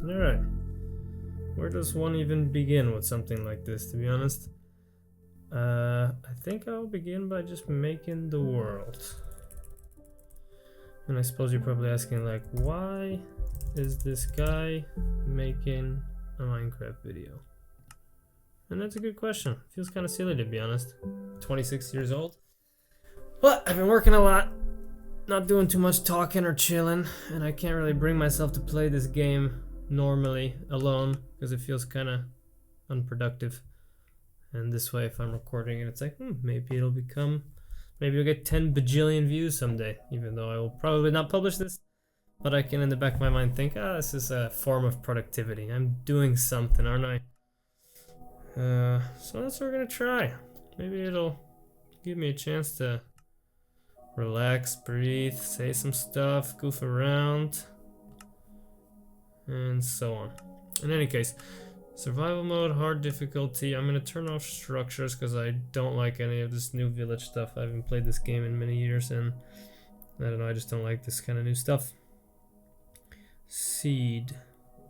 Alright. Where does one even begin with something like this, to be honest? I think I'll begin by just making the world. And I suppose you're probably asking, like, why is this guy making a Minecraft video? And that's a good question. Feels kind of silly, to be honest. 26 years old. But I've been working a lot, not doing too much talking or chilling, and I can't really bring myself to play this game normally alone because it feels kind of unproductive. And this way, if I'm recording it, it's like, maybe it'll get 10 bajillion views someday, even though I will probably not publish this. But I can, in the back of my mind, think, this is a form of productivity. I'm doing something, aren't I? So that's what we're gonna try. Maybe it'll give me a chance to relax, breathe, say some stuff, goof around, and so on. In any case, survival mode, hard difficulty. I'm gonna turn off structures because I don't like any of this new village stuff. I haven't played this game in many years, and I don't know, I just don't like this kind of new stuff. Seed.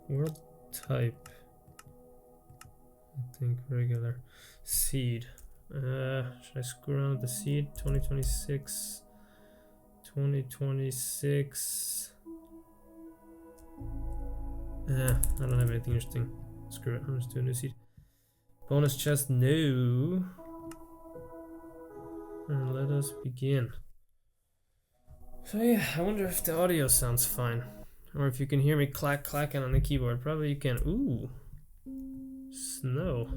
World type. I think regular. Seed. Should I screw around with the seed? 2026. 2026. I don't have anything interesting. Screw it, I'm just doing a new seed. Bonus chest, no. And let us begin. So yeah, I wonder if the audio sounds fine. Or if you can hear me clacking on the keyboard. Probably you can. Ooh. Snow.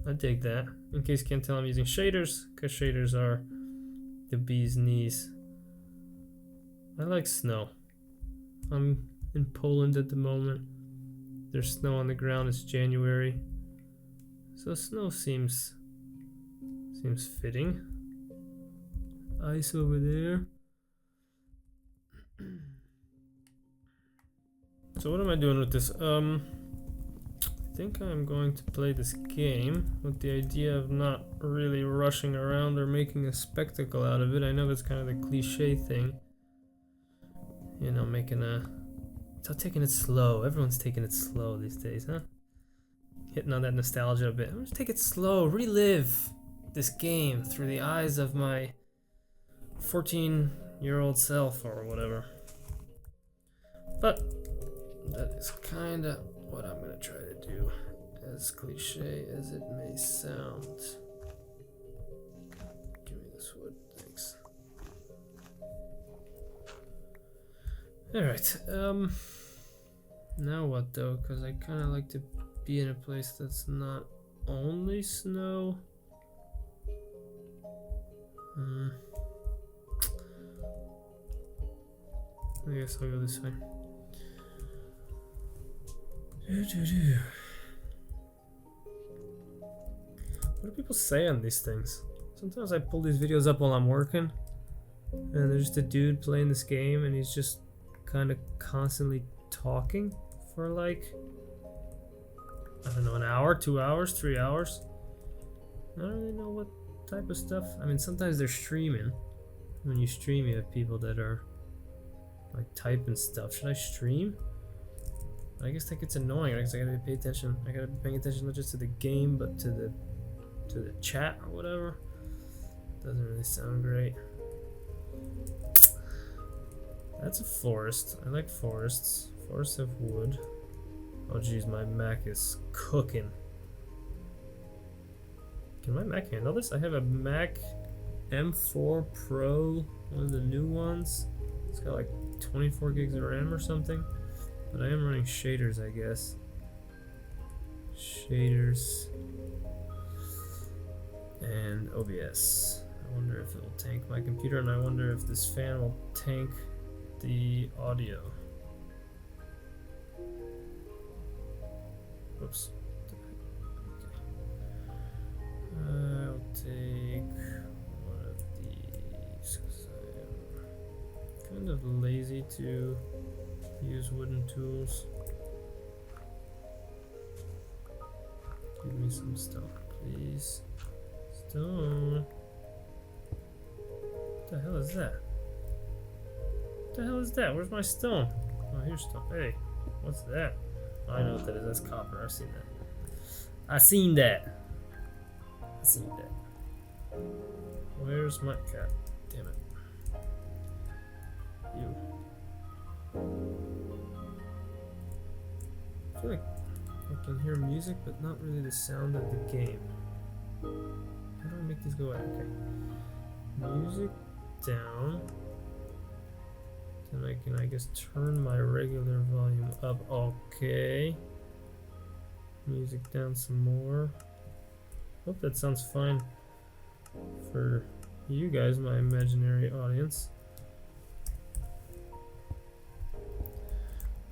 I dig that. In case you can't tell, I'm using shaders, because shaders are the bee's knees. I like snow. I'm in Poland at the moment. There's snow on the ground. It's January. So snow seems fitting. Ice over there. So what am I doing with this? I think I'm going to play this game with the idea of not really rushing around or making a spectacle out of it. I know that's kind of the cliche thing. You know, taking it slow. Everyone's taking it slow these days, huh? Hitting on that nostalgia a bit. I'm just take it slow, relive this game through the eyes of my 14-year-old self or whatever. But that is kind of what I'm gonna try to do, as cliche as it may sound. Give me this wood, thanks. Alright, now what though? Because I kind of like to be in a place that's not only snow. I guess I'll go this way. What do people say on these things? Sometimes I pull these videos up while I'm working, and there's just a dude playing this game, and he's just kind of constantly talking for like, I don't know, an hour, 2 hours, 3 hours. I don't really know what type of stuff. I mean, sometimes they're streaming. When you stream, you have people that are like typing stuff. Should I stream? I guess that gets annoying. I guess I gotta pay attention. I gotta be paying attention not just to the game, but to the chat or whatever. Doesn't really sound great. That's a forest. I like forests. Forests have wood. Oh geez, my Mac is cooking. Can my Mac handle this? I have a Mac M4 Pro, one of the new ones. It's got like 24 gigs of RAM or something. But I am running shaders, I guess. Shaders. And OBS. I wonder if it will tank my computer, and I wonder if this fan will tank the audio. Oops. Okay. I'll take one of these because I am kind of lazy to use wooden tools. Give me some stone, please. Stone. What the hell is that? What the hell is that? Where's my stone? Oh, here's stone. Hey, What's that? I know what that is. That's copper. I've seen that. I seen that. I seen that. Where's my cat? Damn it. You. I feel like I can hear music, but not really the sound of the game. How do I make these go away? Okay. Music down. Then I can, I guess, turn my regular volume up. Okay. Music down some more. Hope that sounds fine for you guys, my imaginary audience.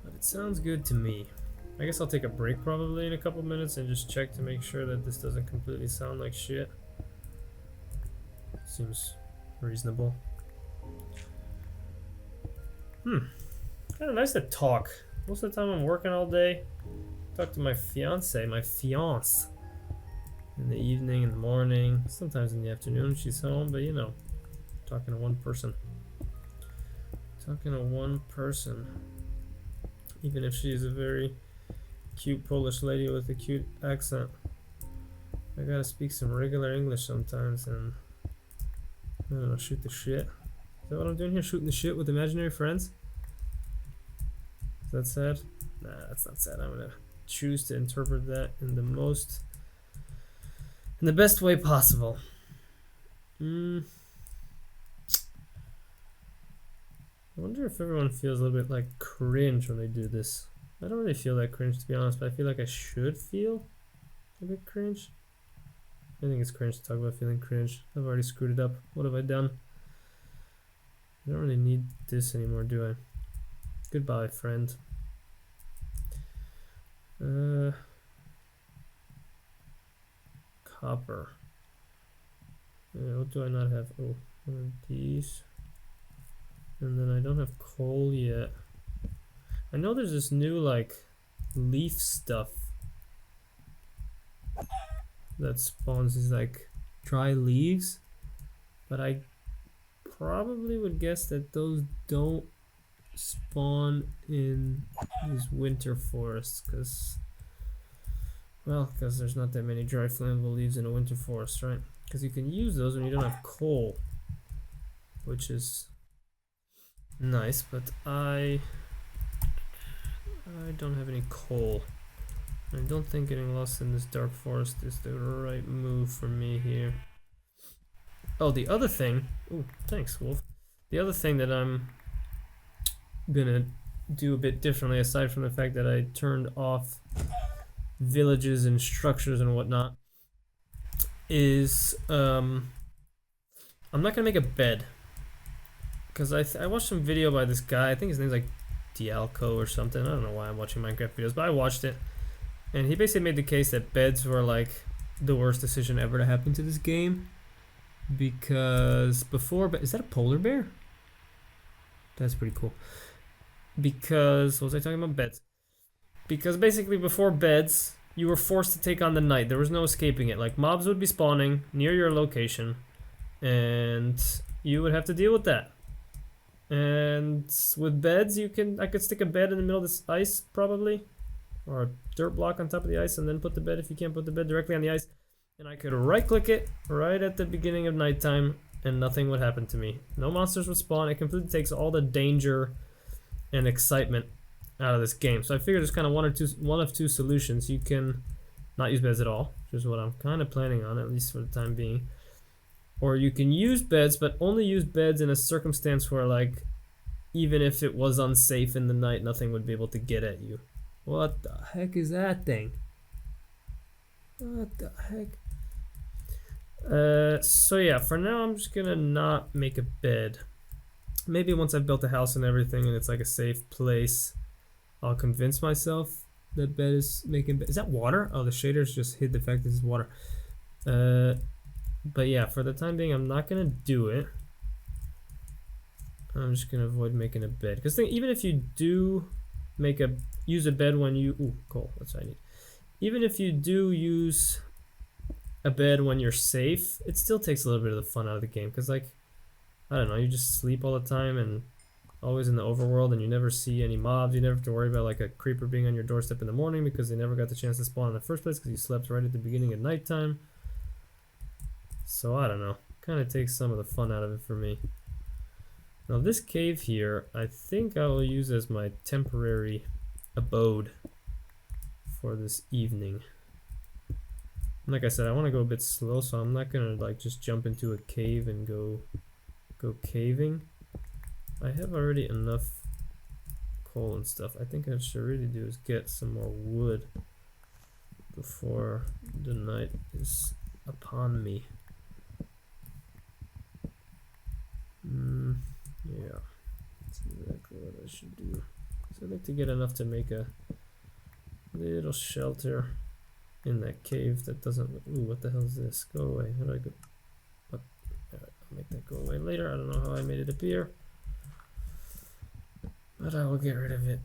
But it sounds good to me. I guess I'll take a break probably in a couple minutes and just check to make sure that this doesn't completely sound like shit. Seems reasonable. Kind of nice to talk. Most of the time I'm working all day. Talk to my fiance, in the evening, in the morning, sometimes in the afternoon. She's home, but you know, talking to one person. Talking to one person. Even if she's a very cute Polish lady with a cute accent. I gotta speak some regular English sometimes and, I don't know, shoot the shit. Is that what I'm doing here? Shooting the shit with imaginary friends? Is that sad? Nah, that's not sad. I'm gonna choose to interpret that in the best way possible. I wonder if everyone feels a little bit like cringe when they do this. I don't really feel that cringe, to be honest, but I feel like I should feel a bit cringe. I think it's cringe to talk about feeling cringe. I've already screwed it up. What have I done? I don't really need this anymore, do I? Goodbye, friend. Copper. What do I not have? Oh, one of these. And then I don't have coal yet. I know there's this new, like, leaf stuff that spawns these, like, dry leaves. But I probably would guess that those don't spawn in these winter forests, because there's not that many dry flammable leaves in a winter forest, right? Because you can use those when you don't have coal, which is nice, but I don't have any coal. I don't think getting lost in this dark forest is the right move for me here. Oh, the other thing, oh, thanks, Wolf. The other thing that I'm gonna do a bit differently, aside from the fact that I turned off villages and structures and whatnot, is I'm not gonna make a bed, because I watched some video by this guy. I think his name's like Dialco or something. I don't know why I'm watching Minecraft videos, but I watched it, and he basically made the case that beds were like the worst decision ever to happen to this game, because before, is that a polar bear? That's pretty cool. Because, what was I talking about? Beds. Because basically before beds, you were forced to take on the night. There was no escaping it. Like, mobs would be spawning near your location, and you would have to deal with that. And with beds, I could stick a bed in the middle of this ice, probably, or a dirt block on top of the ice, and then put the bed, if you can't put the bed directly on the ice. And I could right-click it right at the beginning of nighttime, and nothing would happen to me. No monsters would spawn. It completely takes all the danger and excitement out of this game. So I figured there's kind of one of two solutions. You can not use beds at all, which is what I'm kind of planning on, at least for the time being. Or you can use beds, but only use beds in a circumstance where, like, even if it was unsafe in the night, nothing would be able to get at you. What the heck is that thing? What the heck? So yeah, for now I'm just gonna not make a bed. Maybe once I've built a house and everything and it's like a safe place, I'll convince myself that bed is making bed. Is that water? Oh, the shaders just hid the fact this is water. But yeah, for the time being, I'm not gonna do it. I'm just gonna avoid making a bed, because even if you do use a bed when you coal, that's what I need. Even if you do use a bed when you're safe, it still takes a little bit of the fun out of the game, because, like, I don't know, you just sleep all the time, and always in the overworld, and you never see any mobs. You never have to worry about like a creeper being on your doorstep in the morning because they never got the chance to spawn in the first place because you slept right at the beginning of nighttime. So I don't know, kind of takes some of the fun out of it for me. Now this cave here, I think I will use as my temporary abode for this evening. Like I said, I want to go a bit slow, so I'm not gonna like just jump into a cave and go caving. I have already enough coal and stuff. I think I should really do is get some more wood before the night is upon me. Yeah, that's exactly what I should do. So I'd like to get enough to make a little shelter in that cave that doesn't. Ooh, what the hell is this? Go away. How do I go? What? Alright, I'll make that go away later. I don't know how I made it appear, but I will get rid of it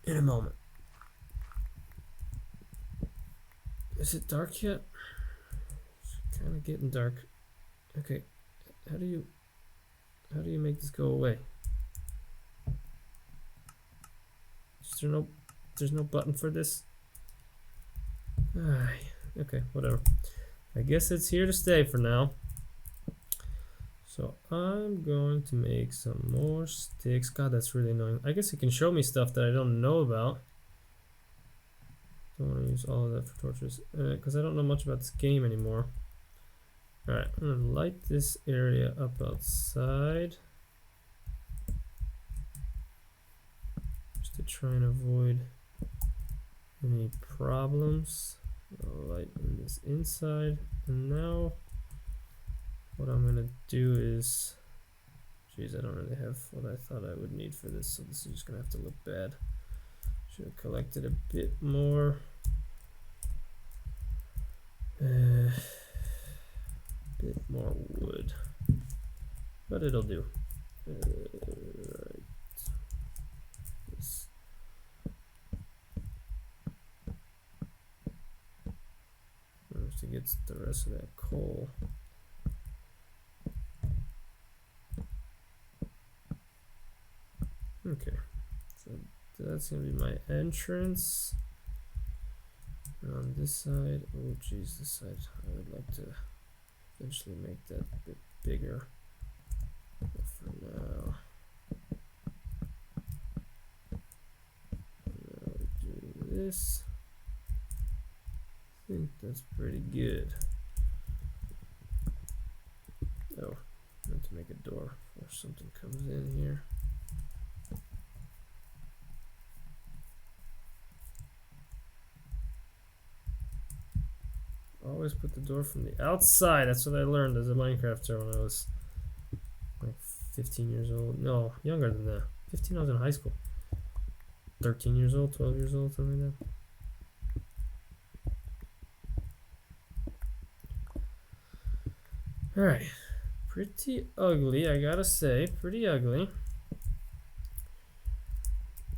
in a moment. Is it dark yet? It's kind of getting dark. Okay, how do you make this go away? There's no button for this. Okay, whatever. I guess it's here to stay for now. So I'm going to make some more sticks. God, that's really annoying. I guess it can show me stuff that I don't know about. Don't want to use all of that for torches because I don't know much about this game anymore. Alright, I'm going to light this area up outside just to try and avoid any problems. I'll light in this inside, and now what I'm going to do is, geez, I don't really have what I thought I would need for this, so this is just going to have to look bad. Should have collected a bit more. Bit more wood, but it'll do. Right. This. I have to get the rest of that coal. Okay, so that's gonna be my entrance. And on this side, oh geez, this side, I would like to eventually make that a bit bigger, but for now we do this. I think that's pretty good. Oh, I have to make a door before something comes in here. Always put the door from the outside. That's what I learned as a Minecrafter when I was like 15 years old. No, younger than that. 15, I was in high school. 13 years old, 12 years old, something like that. Alright. Pretty ugly, I gotta say. Pretty ugly.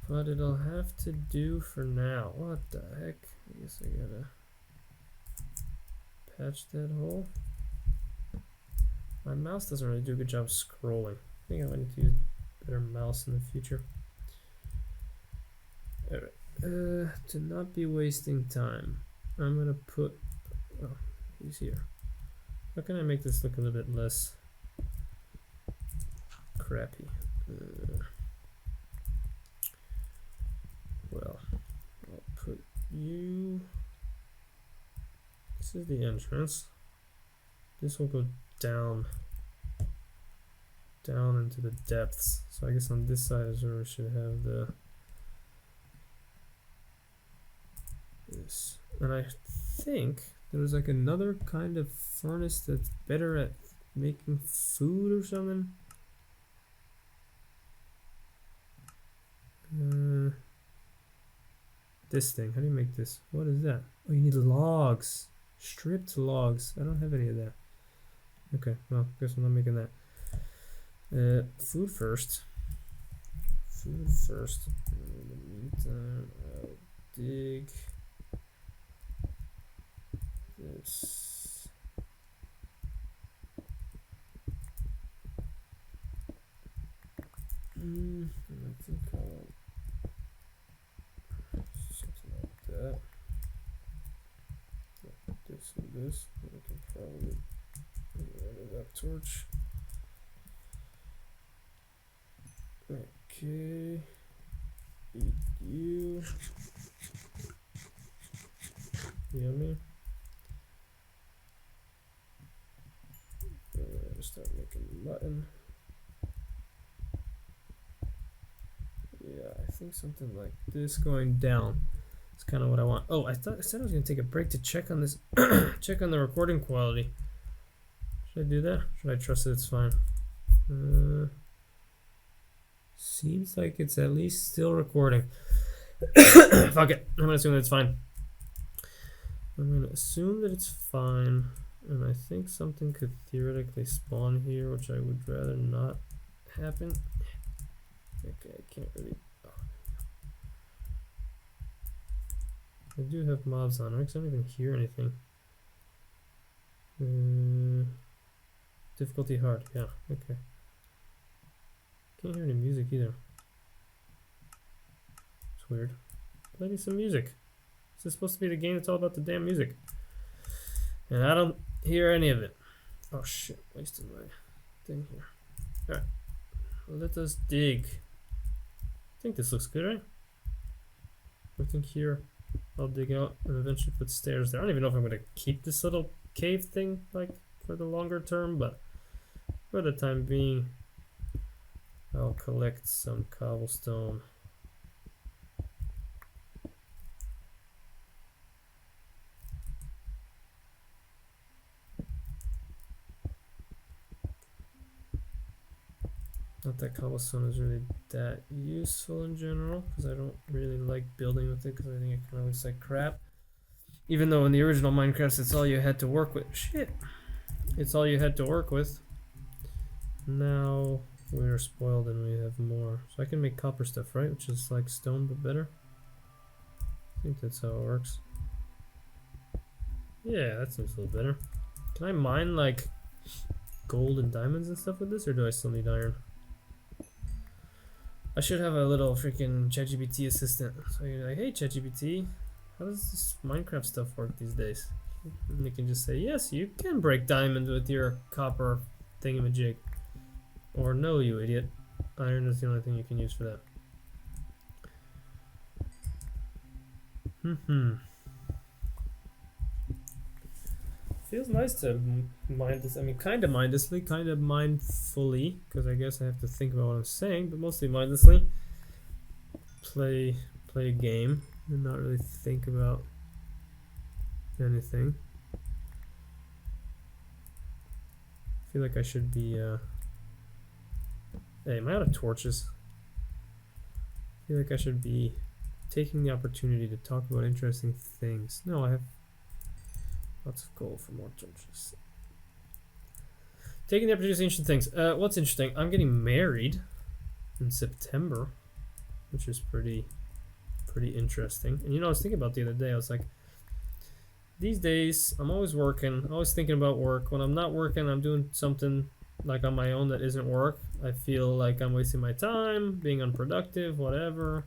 But it'll have to do for now. What the heck? I guess I gotta patch that hole. My mouse doesn't really do a good job scrolling. I think I might need to use a better mouse in the future. Alright, to not be wasting time, I'm gonna put, oh, he's here. How can I make this look a little bit less crappy? Well, I'll put you. This is the entrance. This will go down into the depths. So I guess on this side is where we should have this. And I think there's like another kind of furnace that's better at making food or something. This thing, how do you make this? What is that? Oh, you need logs. Stripped logs. I don't have any of that. Okay, well, guess I'm not making that. Food first. Food first. In the meantime, I'll dig this. do this. I can probably get rid of that torch. Okay. Eat you. Yummy. Start making mutton. Yeah, I think something like this going down. It's kind of what I want. Oh, I said I was gonna take a break to check on this, check on the recording quality. Should I do that? Should I trust that it's fine? Seems like it's at least still recording. Fuck it. I'm gonna assume that it's fine. I'm gonna assume that it's fine, and I think something could theoretically spawn here, which I would rather not happen. Okay, I can't really. Oh. I do have mobs on, right? Because I don't even hear anything. Difficulty hard, yeah, okay. Can't hear any music either. It's weird. Play me some music. This is supposed to be the game that's all about the damn music. And I don't hear any of it. Oh shit, wasted my thing here. Alright, let us dig. I think this looks good, right? I think here I'll dig out and eventually put stairs there. I don't even know if I'm going to keep this little cave thing like for the longer term, but for the time being, I'll collect some cobblestone. Not that cobblestone is really that useful in general, because I don't really like building with it, because I think it kind of looks like crap. Even though in the original Minecraft, it's all you had to work with. Shit! It's all you had to work with. Now we're spoiled and we have more. So I can make copper stuff, right? Which is like stone, but better. I think that's how it works. Yeah, that seems a little better. Can I mine like gold and diamonds and stuff with this, or do I still need iron? I should have a little freaking ChatGPT assistant. So you're like, hey ChatGPT, how does this Minecraft stuff work these days? And you can just say, yes, you can break diamonds with your copper thingamajig. Or no, you idiot. Iron is the only thing you can use for that. Feels nice to mind this. I mean, kind of mindlessly, kind of mindfully, because I guess I have to think about what I'm saying, but mostly mindlessly. Play a game and not really think about anything. I feel like I should be. Hey, am I out of torches? I feel like I should be taking the opportunity to talk about interesting things. No, I have lots of gold for more torches. Taking the opportunity to interesting things. What's interesting? I'm getting married in September, which is pretty interesting. And you know, I was thinking about the other day. I was like, these days I'm always working, always thinking about work. When I'm not working, I'm doing something like on my own that isn't work. I feel like I'm wasting my time, being unproductive, whatever.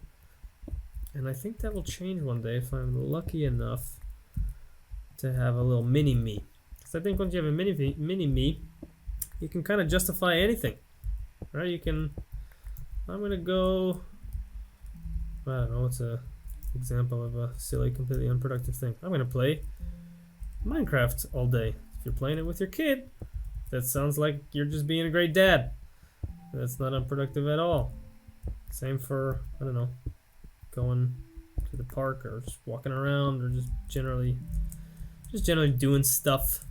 And I think that will change one day if I'm lucky enough to have a little mini me. Because I think once you have a mini me, you can kind of justify anything, right? You can. I'm gonna go. I don't know. What's a example of a silly, completely unproductive thing? I'm gonna play Minecraft all day. If you're playing it with your kid, that sounds like you're just being a great dad. That's not unproductive at all. Same for, I don't know, going to the park or just walking around or just generally doing stuff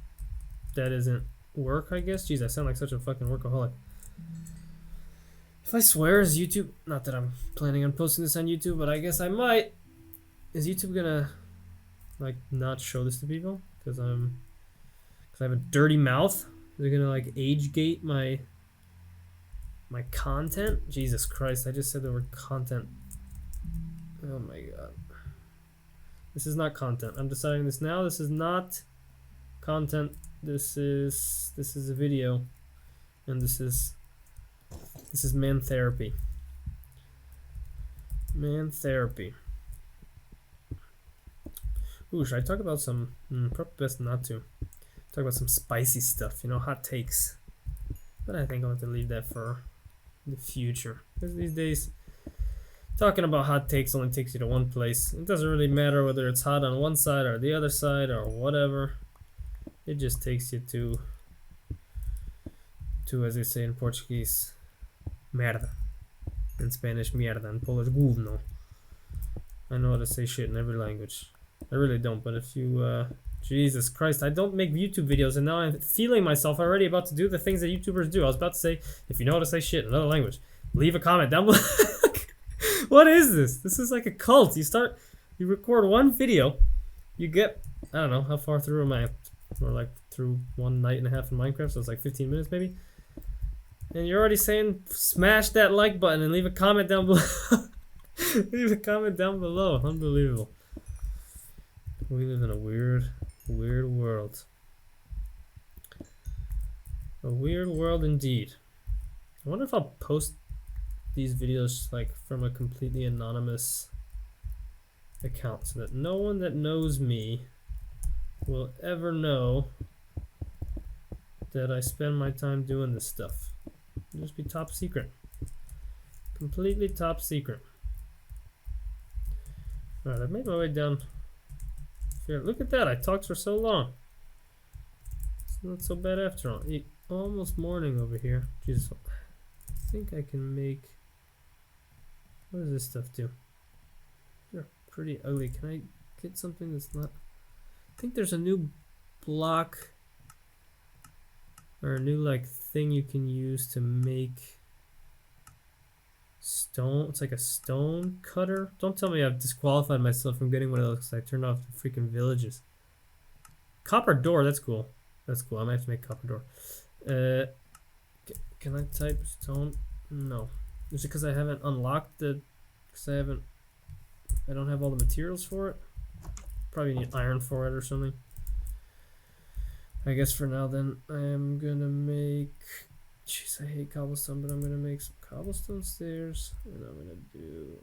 that isn't work, I guess. Jeez, I sound like such a fucking workaholic. If I swear, is YouTube, not that I'm planning on posting this on YouTube, but I guess I might. Is YouTube gonna like not show this to people because I have a dirty mouth? Is it gonna like age gate my content? Jesus Christ, I just said the word content. Oh my god. This is not content. I'm deciding this now. This is not content. This is a video. And this is man therapy. Man therapy. Ooh, should I talk about some? Probably best not to. Talk about some spicy stuff, you know, hot takes. But I think I'll have to leave that for the future. Because these days, talking about hot takes only takes you to one place. It doesn't really matter whether it's hot on one side or the other side or whatever. It just takes you to as they say in Portuguese, merda. In Spanish, mierda. In Polish, gówno. I know how to say shit in every language. I really don't, but if you, Jesus Christ, I don't make YouTube videos, and now I'm feeling myself already about to do the things that YouTubers do. I was about to say, if you know how to say shit in another language, leave a comment down below. What is this? This is like a cult. You record one video, you get, I don't know, how far through am I? Or like through 1.5 nights in Minecraft, so it's like 15 minutes maybe. And you're already saying, smash that like button and leave a comment down below. Leave a comment down below. Unbelievable. We live in a weird world. A weird world indeed. I wonder if I'll post these videos like from a completely anonymous account so that no one that knows me will ever know that I spend my time doing this stuff. It'll just be top secret. Completely top secret. Alright, I've made my way down here. Look at that, I talked for so long. It's not so bad after all. Almost morning over here. Jesus, I think I can make... What does this stuff do? They're pretty ugly. Can I get something that's not... I think there's a new block or a new like thing you can use to make stone. It's like a stone cutter. Don't tell me I've disqualified myself from getting one of those because I turned off the freaking villages. Copper door, that's cool. That's cool. I might have to make copper door. Can I type stone? No. Is it because I haven't unlocked the... Because I don't have all the materials for it? Probably need iron for it or something. I guess for now then I am gonna make... Jeez, I hate cobblestone, but I'm gonna make some cobblestone stairs. And I'm gonna do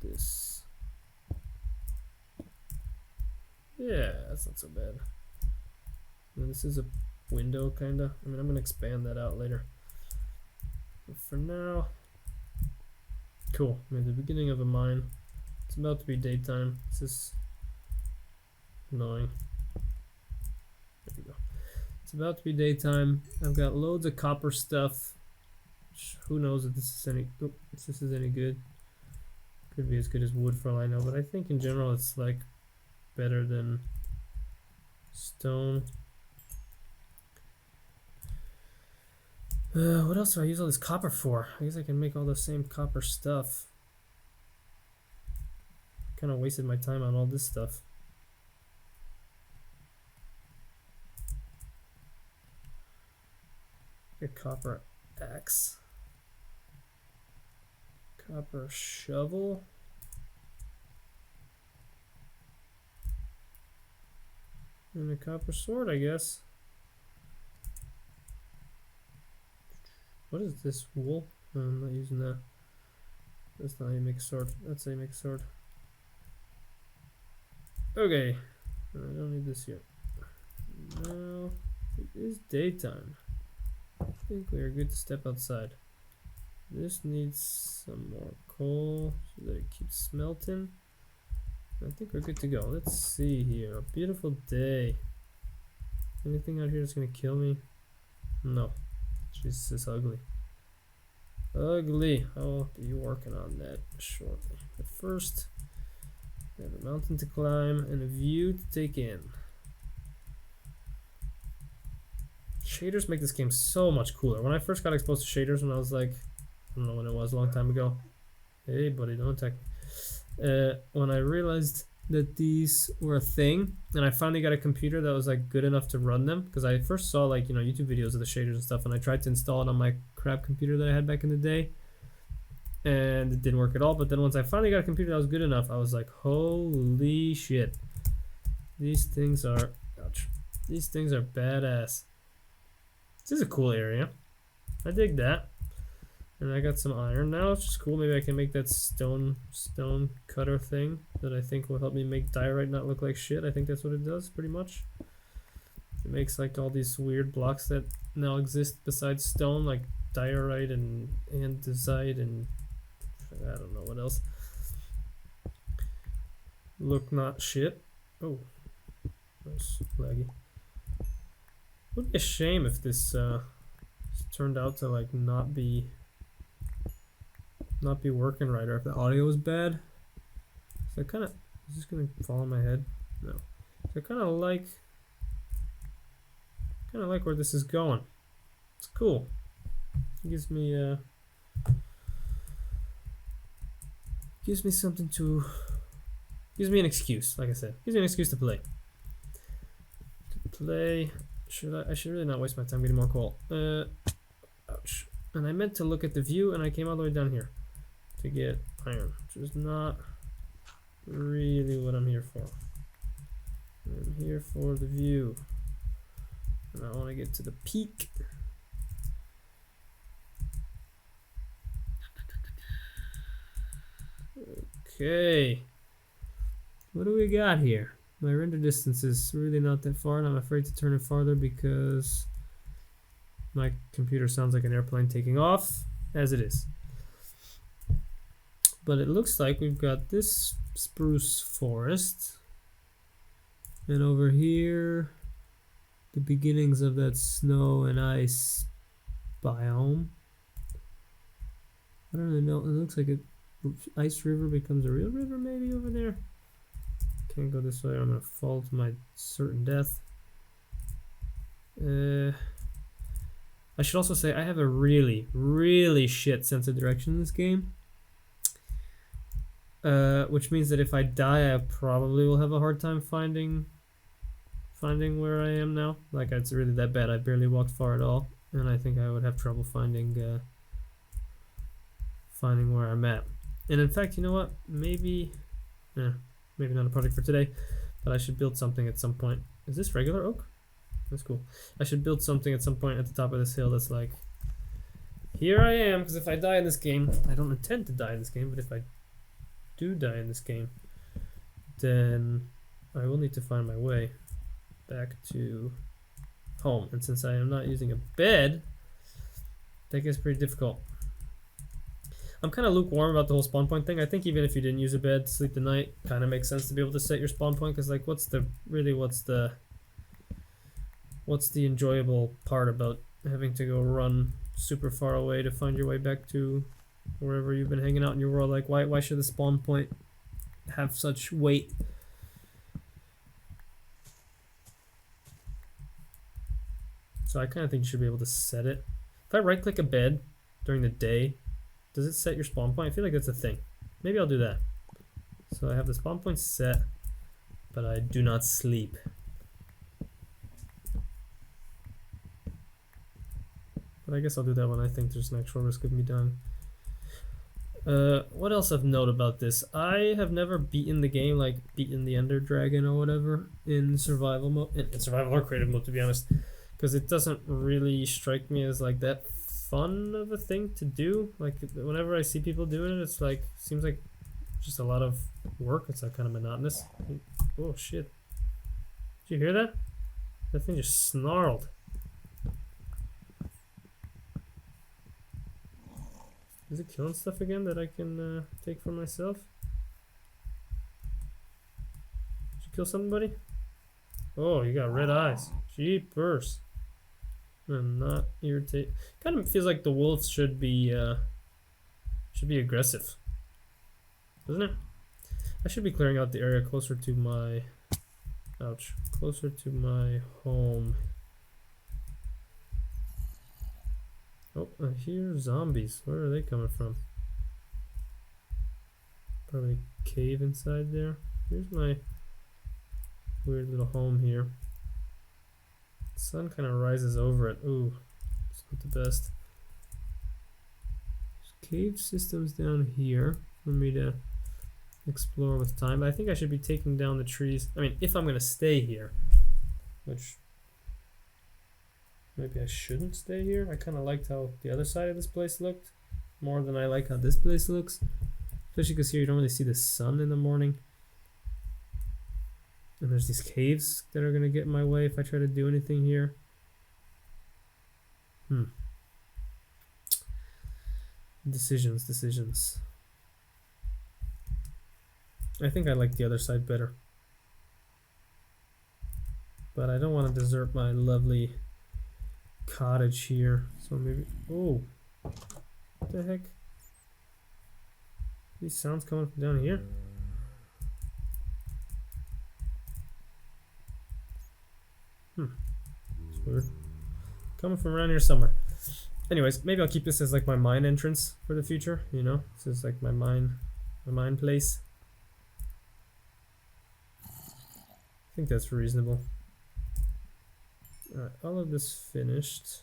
this. Yeah, that's not so bad. And this is a window, kinda. I mean, I'm gonna expand that out later. But for now... Cool. I mean, the beginning of a mine. It's about to be daytime. This is annoying. There we go. It's about to be daytime. I've got loads of copper stuff. Who knows if this is any good. Could be as good as wood for all I know, but I think in general it's like better than stone. What else do I use all this copper for? I guess I can make all the same copper stuff. Kind of wasted my time on all this stuff. A copper axe. Copper shovel. And a copper sword, I guess. What is this? Wool? No, I'm not using that. That's not how you make a sword. That's how you make a sword. Okay. I don't need this yet. Now it is daytime. I think we are good to step outside. This needs some more coal so that it keeps smelting. I think we're good to go. Let's see here. A beautiful day. Anything out here that's gonna kill me? No. Jesus, it's ugly. Ugly. I will be working on that shortly. But first, we have a mountain to climb and a view to take in. Shaders make this game so much cooler. When I first got exposed to shaders, when I was like, I don't know when it was, a long time ago. Hey buddy, don't attack me. When I realized that these were a thing, and I finally got a computer that was like good enough to run them, because I first saw like, you know, YouTube videos of the shaders and stuff, and I tried to install it on my crap computer that I had back in the day, and it didn't work at all. But then once I finally got a computer that was good enough, I was like, holy shit, these things are, ouch, these things are badass. This is a cool area. I dig that. And I got some iron now, which is cool. Maybe I can make that stone cutter thing that I think will help me make diorite not look like shit. I think that's what it does, pretty much. It makes like all these weird blocks that now exist besides stone, like diorite and andesite and I don't know what else. Look not shit. Oh, that's laggy. Would be a shame if this turned out to like not be working right, or if the audio was bad. So I kind of, is this gonna fall on my head? No. So I kind of like where this is going. It's cool. It gives me something to, gives me an excuse. Like I said, gives me an excuse to play. I should really not waste my time getting more coal. Ouch. And I meant to look at the view, and I came all the way down here to get iron, which is not really what I'm here for. I'm here for the view, and I want to get to the peak. Okay, what do we got here? My render distance is really not that far, and I'm afraid to turn it farther because my computer sounds like an airplane taking off, as it is. But it looks like we've got this spruce forest, and over here the beginnings of that snow and ice biome. I don't really know. It looks like an ice river becomes a real river maybe over there. Can't go this way, I'm gonna fall to my certain death. I should also say I have a really, really shit sense of direction in this game. Which means that if I die, I probably will have a hard time finding where I am now. Like, it's really that bad. I barely walked far at all, and I think I would have trouble finding where I'm at. And in fact, you know what? Maybe not a project for today, but I should build something at some point. Is this regular oak? That's cool. I should build something at some point at the top of this hill that's like, here I am, because if I die in this game, I don't intend to die in this game, but if I do die in this game, then I will need to find my way back to home. And since I am not using a bed, that gets pretty difficult. I'm kind of lukewarm about the whole spawn point thing. I think even if you didn't use a bed to sleep the night, kind of makes sense to be able to set your spawn point, because like what's the enjoyable part about having to go run super far away to find your way back to wherever you've been hanging out in your world? Like why should the spawn point have such weight? So I kind of think you should be able to set it. If I right click a bed during the day, does it set your spawn point? I feel like that's a thing. Maybe I'll do that. So I have the spawn point set, but I do not sleep. But I guess I'll do that when I think there's an actual risk of me dying. What else of note about this? I have never beaten the game, like beaten the Ender Dragon or whatever, in survival mode, in survival or creative mode, to be honest, because it doesn't really strike me as like that fun of a thing to do. Like whenever I see people doing it, it's like, seems like just a lot of work. It's like kind of monotonous. Oh shit, did you hear that? That thing just snarled. Is it killing stuff again that I can take for myself? Did you kill somebody? Oh, you got red eyes. Jeepers. I'm not irritated. Kind of feels like the wolves should be aggressive, doesn't it? I should be clearing out the area closer to my, ouch, closer to my home. Oh, I hear zombies. Where are they coming from? Probably a cave inside there. Here's my weird little home here. The sun kind of rises over it. Ooh, it's not the best. There's cave systems down here for me to explore with time. But I think I should be taking down the trees. I mean, if I'm going to stay here, which maybe I shouldn't stay here. I kind of liked how the other side of this place looked. more than I like how this place looks. Especially because here you don't really see the sun in the morning. And there's these caves that are going to get in my way if I try to do anything here. Decisions. I think I like the other side better. But I don't want to desert my lovely cottage here. So maybe... Oh! What the heck? These sounds coming from down here? It's weird. Coming from around here somewhere. Anyways, maybe I'll keep this as like my mine entrance for the future, you know? This is like my mine place. I think that's reasonable. Alright, all of this finished.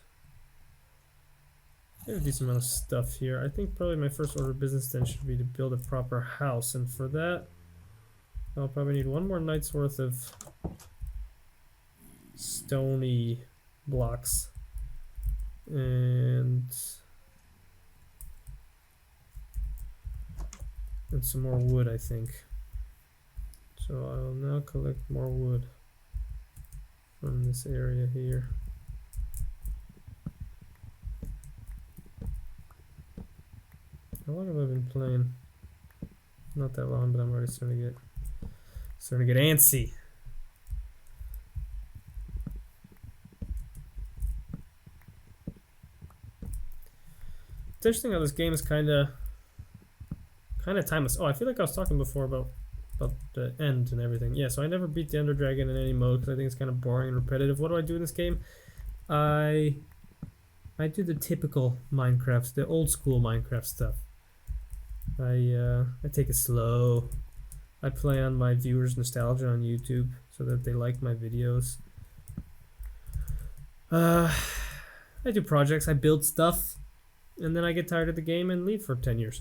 I have a decent amount of stuff here. I think probably my first order of business then should be to build a proper house, and for that I'll probably need one more night's worth of stony blocks and some more wood, I think. So I'll now collect more wood from this area here. How long have I been playing? Not that long, but I'm already starting to get antsy. It's interesting how this game is kind of timeless. Oh, I feel like I was talking before about the end and everything. Yeah, so I never beat the Ender Dragon in any mode because I think it's kind of boring and repetitive. What do I do in this game? I do the typical Minecraft, the old school Minecraft stuff. I take it slow. I play on my viewers' nostalgia on YouTube so that they like my videos. I do projects, I build stuff, and then I get tired of the game and leave for 10 years.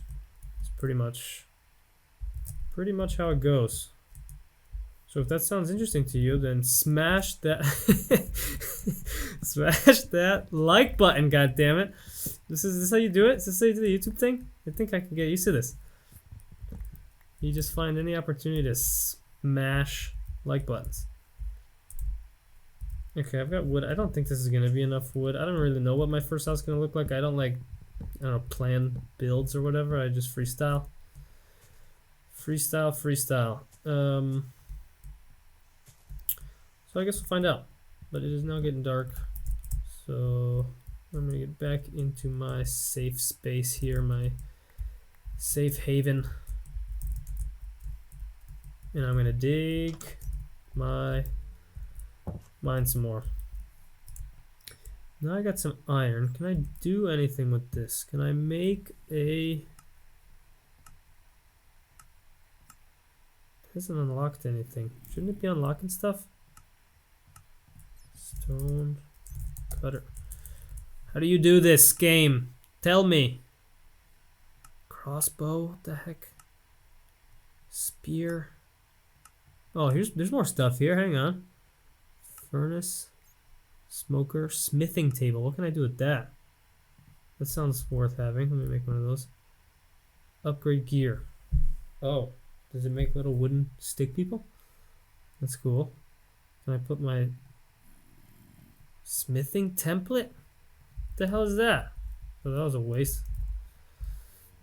It's pretty much how it goes. So if that sounds interesting to you, then smash that smash that like button, goddammit. This is how you do it? Is this how you do the YouTube thing? I think I can get used to this. You just find any opportunity to smash like buttons. Okay, I've got wood. I don't think this is gonna be enough wood. I don't really know what my first house is gonna look like. I don't plan builds or whatever. I just freestyle. Freestyle. So I guess we'll find out. But it is now getting dark. So I'm gonna get back into my safe space here, my safe haven. And I'm gonna dig my mine some more. Now I got some iron. Can I do anything with this? Can I make a... It hasn't unlocked anything. Shouldn't it be unlocking stuff? Stone cutter. How do you do this game? Tell me. Crossbow? What the heck? Spear? Oh, there's more stuff here. Hang on. Furnace. Smoker. Smithing table. What can I do with that? That sounds worth having. Let me make one of those. Upgrade gear. Oh. Does it make little wooden stick people? That's cool. Can I put my smithing template? What the hell is that? Oh, that was a waste.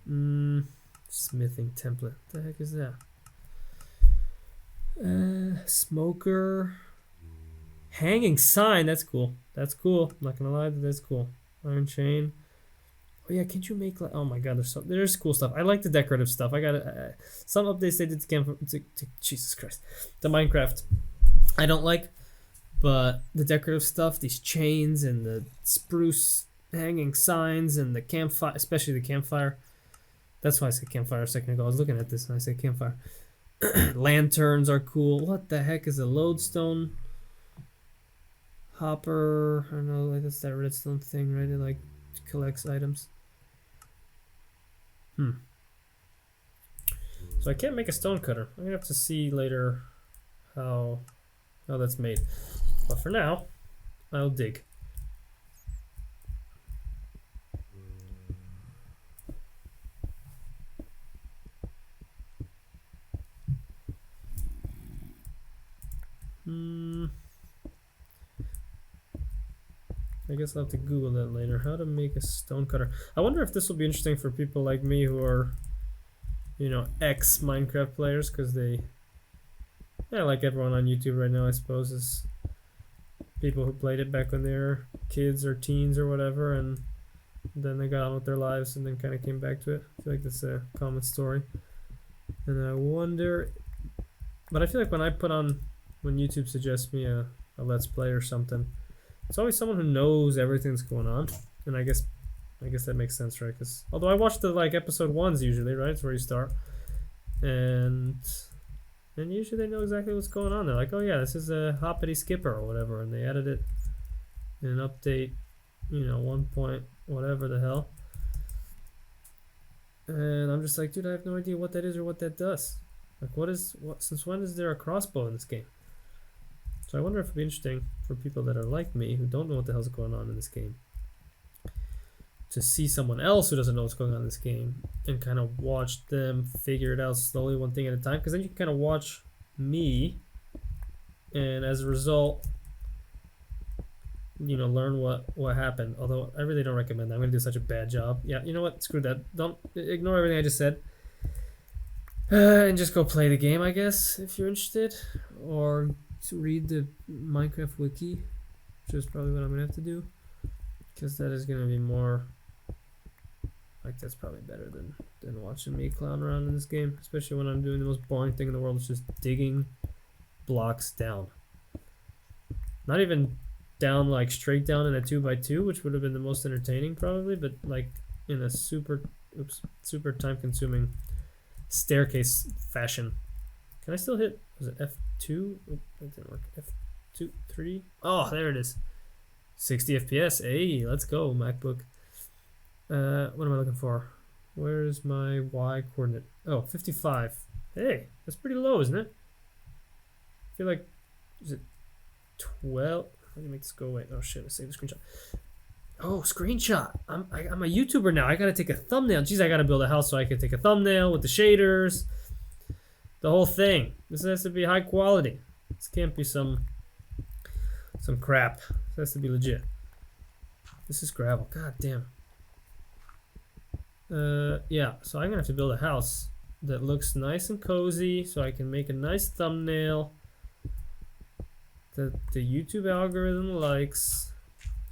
Smithing template. What the heck is that? Smoker. Hanging sign. That's cool. That's cool. I'm not gonna lie, that's cool. Iron chain. Oh yeah, can't you make like? Oh my god, there's cool stuff. I like the decorative stuff. I got some updates they did to Jesus Christ, the Minecraft. I don't like, but the decorative stuff, these chains and the spruce hanging signs and the campfire, especially the campfire. That's why I said campfire a second ago. I was looking at this and I said campfire. Lanterns are cool. What the heck is a lodestone? Hopper. I don't know. Like that's that redstone thing, right? It like collects items. So I can't make a stone cutter. I'm gonna have to see later how that's made. But for now, I'll dig. I guess I'll have to Google that later. How to make a stone cutter. I wonder if this will be interesting for people like me who are, you know, ex-Minecraft players, because they, yeah, like everyone on YouTube right now, I suppose, is people who played it back when they were kids or teens or whatever, and then they got on with their lives and then kind of came back to it. I feel like that's a common story. And I wonder, but I feel like when YouTube suggests me a Let's Play or something, it's always someone who knows everything that's going on. And I guess that makes sense, right? Because although I watch the like episode 1s usually, right? It's where you start. And usually they know exactly what's going on. They're like, oh yeah, this is a hoppity skipper or whatever. And they added it in an update, you know, 1 point whatever the hell. And I'm just like, dude, I have no idea what that is or what that does. Like, since when is there a crossbow in this game? So I wonder if it'd be interesting for people that are like me, who don't know what the hell's going on in this game, to see someone else who doesn't know what's going on in this game and kind of watch them figure it out slowly, one thing at a time. Because then you can kind of watch me, and as a result, you know, learn what happened. Although I really don't recommend that. I'm going to do such a bad job. Yeah, you know what? Screw that. Don't ignore everything I just said. And just go play the game, I guess, if you're interested. Or read the Minecraft wiki, which is probably what I'm going to have to do. Because that is going to be more... like, that's probably better than watching me clown around in this game. Especially when I'm doing the most boring thing in the world, is just digging blocks down. Not even down like straight down in a 2x2, which would have been the most entertaining probably, but like in a super time-consuming staircase fashion. Can I still hit? Was it F2? Oh, that didn't work. F2, 3. Oh, there it is. 60 FPS. Hey, let's go, MacBook. What am I looking for? Where's my Y coordinate? Oh, 55. Hey, that's pretty low, isn't it? I feel like, is it 12? How do you make this go away? Oh shit, I saved the screenshot. Oh, screenshot. I'm a YouTuber now. I gotta take a thumbnail. Jeez, I gotta build a house so I can take a thumbnail with the shaders. The whole thing. This has to be high quality. This can't be some crap. This has to be legit. This is gravel. God damn. Yeah, so I'm gonna have to build a house that looks nice and cozy so I can make a nice thumbnail that the YouTube algorithm likes,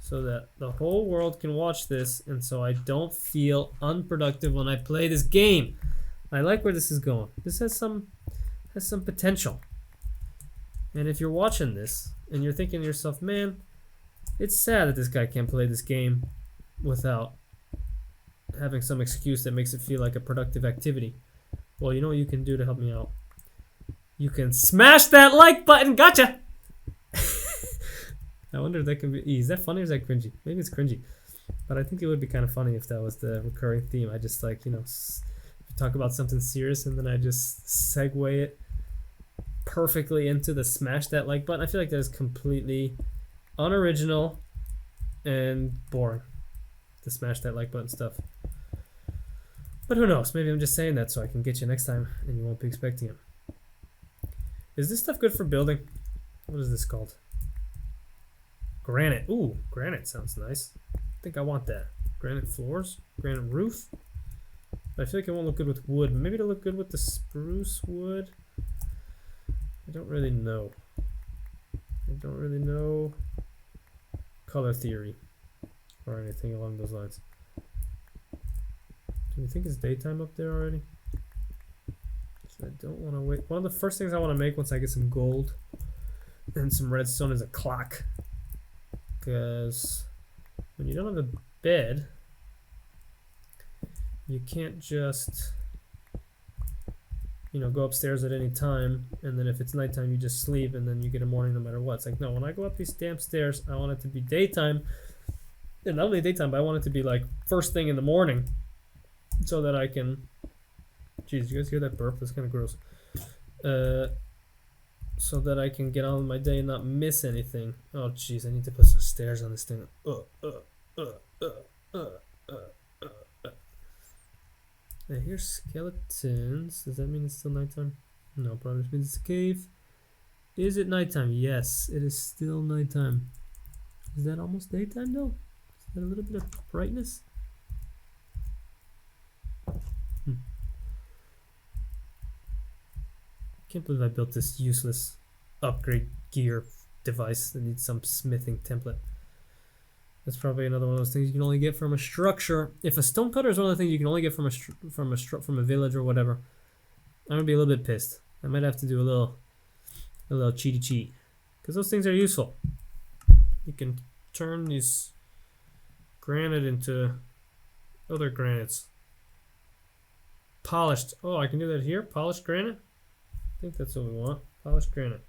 so that the whole world can watch this, and so I don't feel unproductive when I play this game. I like where this is going. This has some potential. And if you're watching this and you're thinking to yourself, man, it's sad that this guy can't play this game without having some excuse that makes it feel like a productive activity. Well, you know what you can do to help me out? You can smash that like button. Gotcha! I wonder if that can be... Is that funny or is that cringy? Maybe it's cringy. But I think it would be kind of funny if that was the recurring theme. I just like, you know, talk about something serious and then I just segue it perfectly into the smash that like button. I feel like that is completely unoriginal and boring, the smash that like button stuff. But who knows? Maybe I'm just saying that so I can get you next time and you won't be expecting it. Is this stuff good for building? What is this called? Granite. Ooh, granite sounds nice. I think I want that. Granite floors? Granite roof? But I feel like it won't look good with wood. Maybe it'll look good with the spruce wood. I don't really know. Color theory or anything along those lines. Do you think it's daytime up there already? So I don't want to wait. One of the first things I want to make once I get some gold and some redstone is a clock. Because when you don't have a bed, you can't just, you know, go upstairs at any time, and then if it's nighttime you just sleep and then you get a morning no matter what. It's like, no, when I go up these damn stairs, I want it to be daytime. And not only daytime, but I want it to be like first thing in the morning so that I can... Jeez, you guys hear that burp? That's kind of gross. So that I can get on with my day and not miss anything. Oh, jeez, I need to put some stairs on this thing. I hear skeletons. Does that mean it's still nighttime? No, probably means it's a cave. Is it nighttime? Yes, it is still nighttime. Is that almost daytime though? Is that a little bit of brightness? Can't believe I built this useless upgrade gear device that needs some smithing template. That's probably another one of those things you can only get from a structure. If a stonecutter is one of the things you can only get from a village or whatever, I'm gonna be a little bit pissed. I might have to do a little cheaty cheat, because those things are useful. You can turn these granite into other granites. Polished. Oh, I can do that here. Polished granite. I think that's what we want. Polished granite.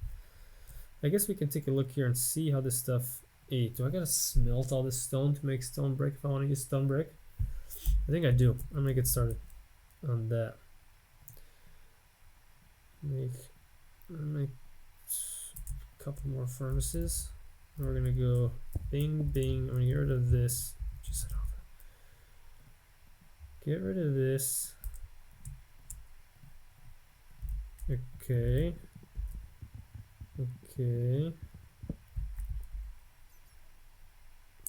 I guess we can take a look here and see how this stuff. Hey, do I gotta smelt all this stone to make stone brick if I want to use stone brick? I think I do. I'm gonna get started on that. Make a couple more furnaces. We're gonna go bing bing. I'm gonna get rid of this. Just get rid of this. Okay. Okay.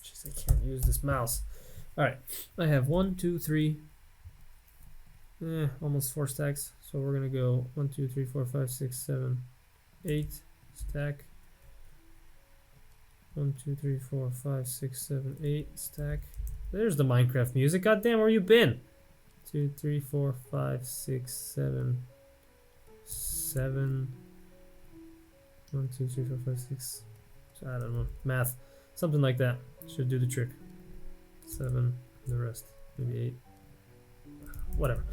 Jeez, I can't use this mouse. Alright, I have 1, 2, 3. Almost 4 stacks. So we're gonna go 1, 2, 3, 4, 5, 6, 7, 8 stack. 1, 2, 3, 4, 5, 6, 7, 8 stack. There's the Minecraft music. God damn, where you been? 2, 3, 4, 5, 6, 7. 1, 2, 3, 4, 5, 6. I don't know. Math. Something like that. Should do the trick. 7. The rest. Maybe 8. Whatever.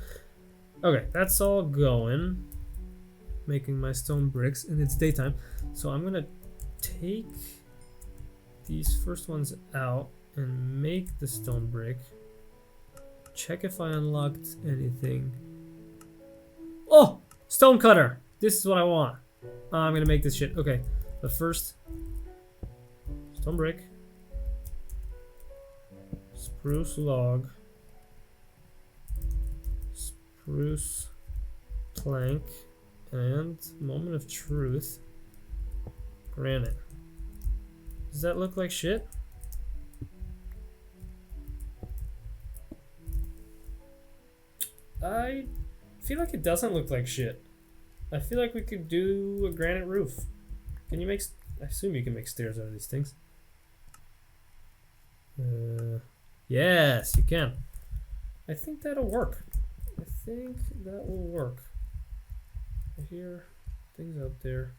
Okay, that's all going. Making my stone bricks, and it's daytime. So I'm gonna take these first ones out and make the stone brick. Check if I unlocked anything. Oh! Stone cutter! This is what I want. I'm gonna make this shit. Okay, but first, stone brick, spruce log, spruce plank, and moment of truth, granite. Does that look like shit? I feel like it doesn't look like shit. I feel like we could do a granite roof. Can you make... I assume you can make stairs out of these things. Yes, you can. I think that'll work. I think that will work. I hear things out there.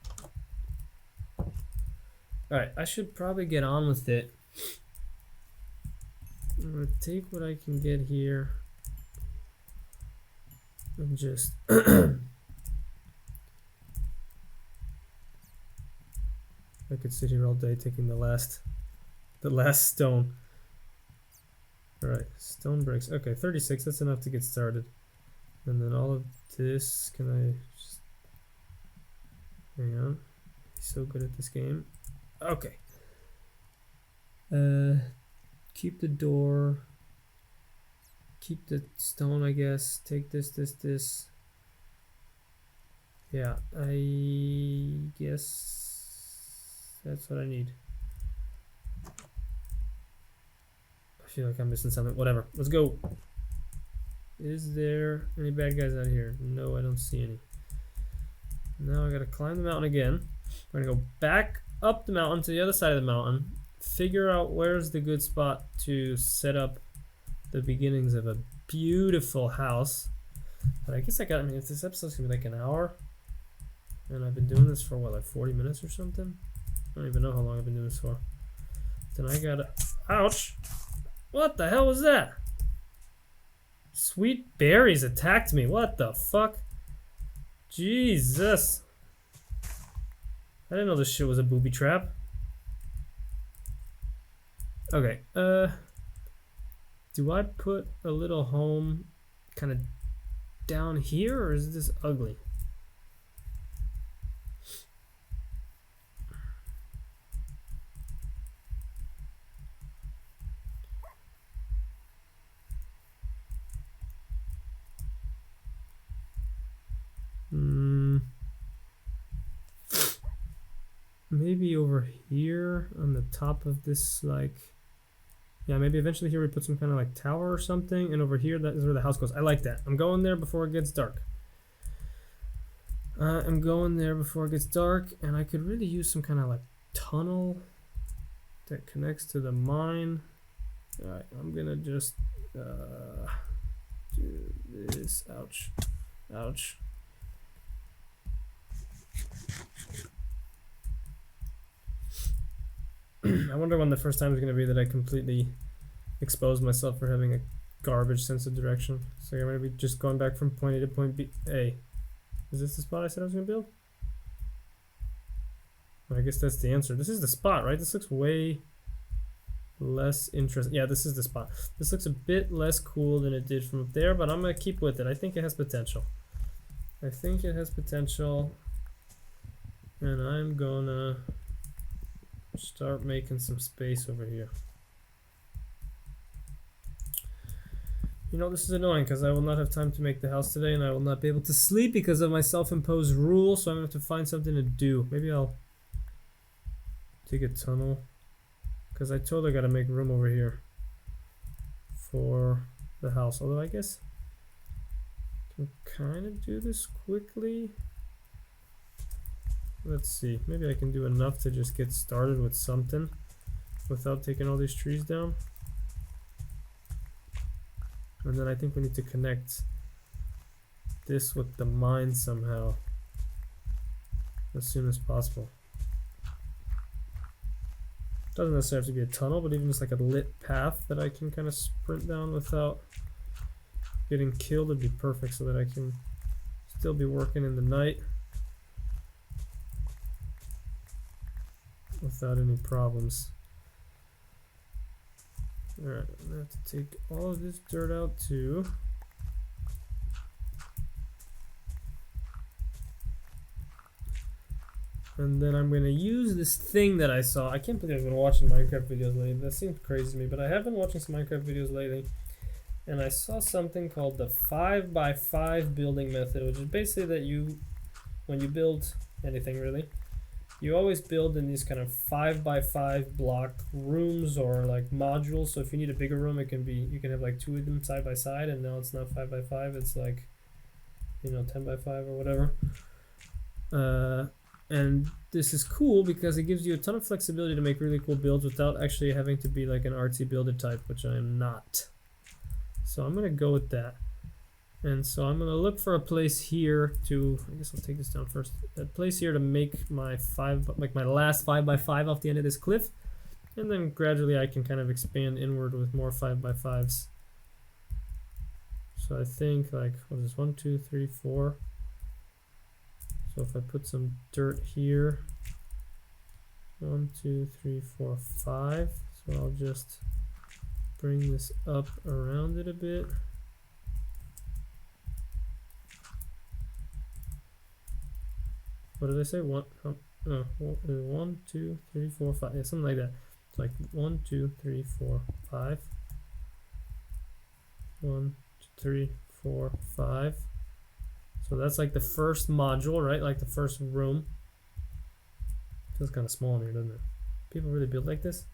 Alright, I should probably get on with it. I'm gonna take what I can get here and just I could sit here all day taking the last stone. Alright, stone bricks. Okay, 36, that's enough to get started. And then all of this, can I just hang on? He's so good at this game. Okay. Keep the door. Keep the stone, I guess. Take this. Yeah, I guess that's what I need. I feel like I'm missing something. Whatever. Let's go. Is there any bad guys out here? No, I don't see any. Now I gotta climb the mountain again. We're gonna go back up the mountain to the other side of the mountain. Figure out where's the good spot to set up the beginnings of a beautiful house. But I guess I mean, if this episode's gonna be like an hour, and I've been doing this for what, like 40 minutes or something? I don't even know how long I've been doing this for. Then I gotta, ouch! What the hell was that? Sweet berries attacked me. What the fuck? Jesus. I didn't know this shit was a booby trap. Okay, do I put a little home kind of down here, or is this ugly? maybe over here on the top of this, like, yeah, maybe eventually here we put some kind of like tower or something, and over here that is where the house goes. I like that. I'm going there before it gets dark. I'm going there before it gets dark, and I could really use some kind of like tunnel that connects to the mine. All right, I'm gonna just do this. Ouch, ouch. I wonder when the first time is gonna be that I completely expose myself for having a garbage sense of direction. So I'm gonna be just going back from point A to point B. A. Is this the spot I said I was gonna build? I guess that's the answer. This is the spot, right? This looks way less interesting. Yeah, this is the spot. This looks a bit less cool than it did from up there, but I'm gonna keep with it. I think it has potential. I think it has potential, and I'm gonna start making some space over here. You know, this is annoying because I will not have time to make the house today, and I will not be able to sleep because of my self-imposed rule, so I'm gonna have to find something to do. Maybe I'll dig a tunnel, because I totally gotta make room over here for the house. Although I guess I can kind of do this quickly. Let's see, maybe I can do enough to just get started with something without taking all these trees down. And then I think we need to connect this with the mine somehow as soon as possible. Doesn't necessarily have to be a tunnel, but even just like a lit path that I can kind of sprint down without getting killed would be perfect, so that I can still be working in the night without any problems. Alright, I'm gonna have to take all of this dirt out too. And then I'm gonna use this thing that I saw. I can't believe I've been watching Minecraft videos lately. That seems crazy to me, but I have been watching some Minecraft videos lately, and I saw something called the 5x5 building method, which is basically that you, when you build anything really, you always build in these kind of 5x5 block rooms or like modules. So if you need a bigger room, it can be, you can have like two of them side by side, and now it's not 5x5, it's like, you know, 10x5 or whatever. And this is cool because it gives you a ton of flexibility to make really cool builds without actually having to be like an artsy builder type, which I am not. So I'm gonna go with that. And so I'm gonna look for a place here to, I guess I'll take this down first, a place here to make my my last 5x5 off the end of this cliff, and then gradually I can kind of expand inward with more 5x5s. So I think like, what is this, 1, 2, 3, 4. So if I put some dirt here, 1, 2, 3, 4, 5. So I'll just bring this up around it a bit. What did I say? 1, 2, 3, 4, 5. Yeah, something like that. It's like 1, 2, 3, 4, 5. 1, 2, 3, 4, 5. So that's like the first module, right? Like the first room. Feels kind of small in here, doesn't it? People really build like this?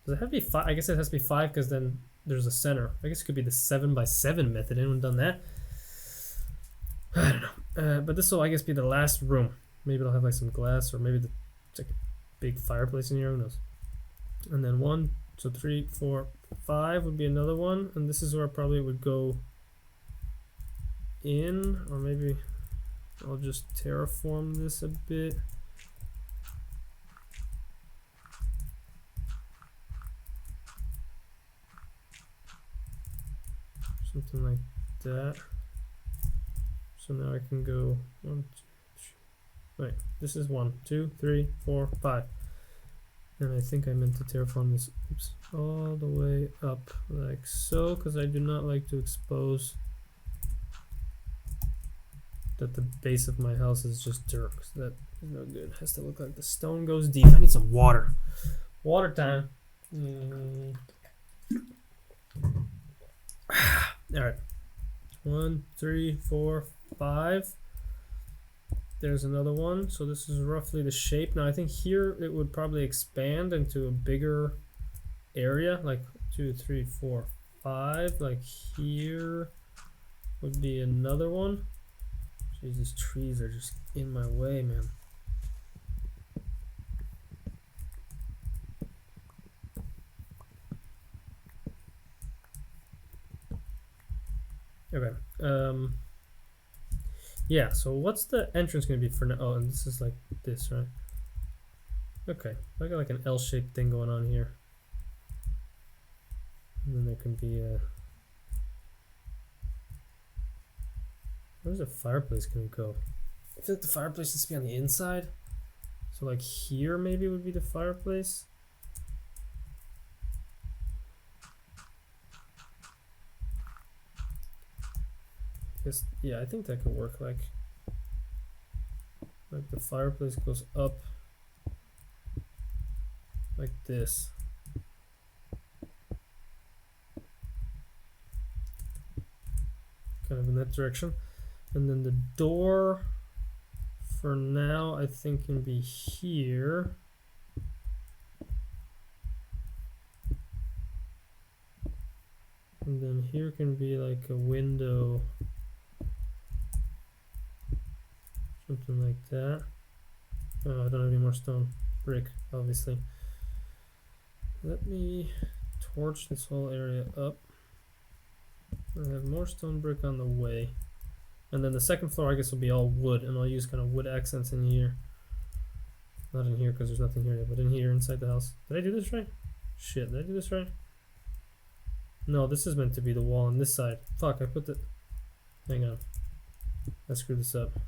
Does it have to be 5? I guess it has to be 5 because then there's a center. I guess it could be the 7x7 method. Anyone done that? I don't know. But this will, I guess, be the last room. Maybe it'll have like some glass, or maybe it's like a big fireplace in here. Who knows? And then 1, 2, 3, 4, 5 would be another one. And this is where I probably would go in, or maybe I'll just terraform this a bit. Something like that. So now I can go 1, 2, 3. Wait, this is 1, 2, 3, 4, 5. And I think I meant to terraform this, oops, all the way up like so, because I do not like to expose that the base of my house is just dirt. That is no good. It has to look like the stone goes deep. I need some water. Water time. All right. 1, 3, 4, 5. There's another one. So this is roughly the shape. Now I think here it would probably expand into a bigger area, like 2, 3, 4, 5. Like here would be another one. Jeez, these trees are just in my way, man. Okay. Yeah, so what's the entrance gonna be for now? Oh, and this is like this, right? Okay, I got like an L-shaped thing going on here. And then there can be a... Where's the fireplace gonna go? I feel like the fireplace needs to be on the inside. So like here maybe would be the fireplace. Guess, yeah, I think that could work. Like the fireplace goes up like this. Kind of in that direction. And then the door for now I think can be here. And then here can be like a window. Something like that. Oh, I don't have any more stone brick, obviously. Let me torch this whole area up. I have more stone brick on the way. And then the second floor, I guess, will be all wood, and I'll use kind of wood accents in here. Not in here, because there's nothing here yet, but in here, inside the house. Did I do this right? Shit, did I do this right? No, this is meant to be the wall on this side. Fuck, I put the... Hang on. I screwed this up.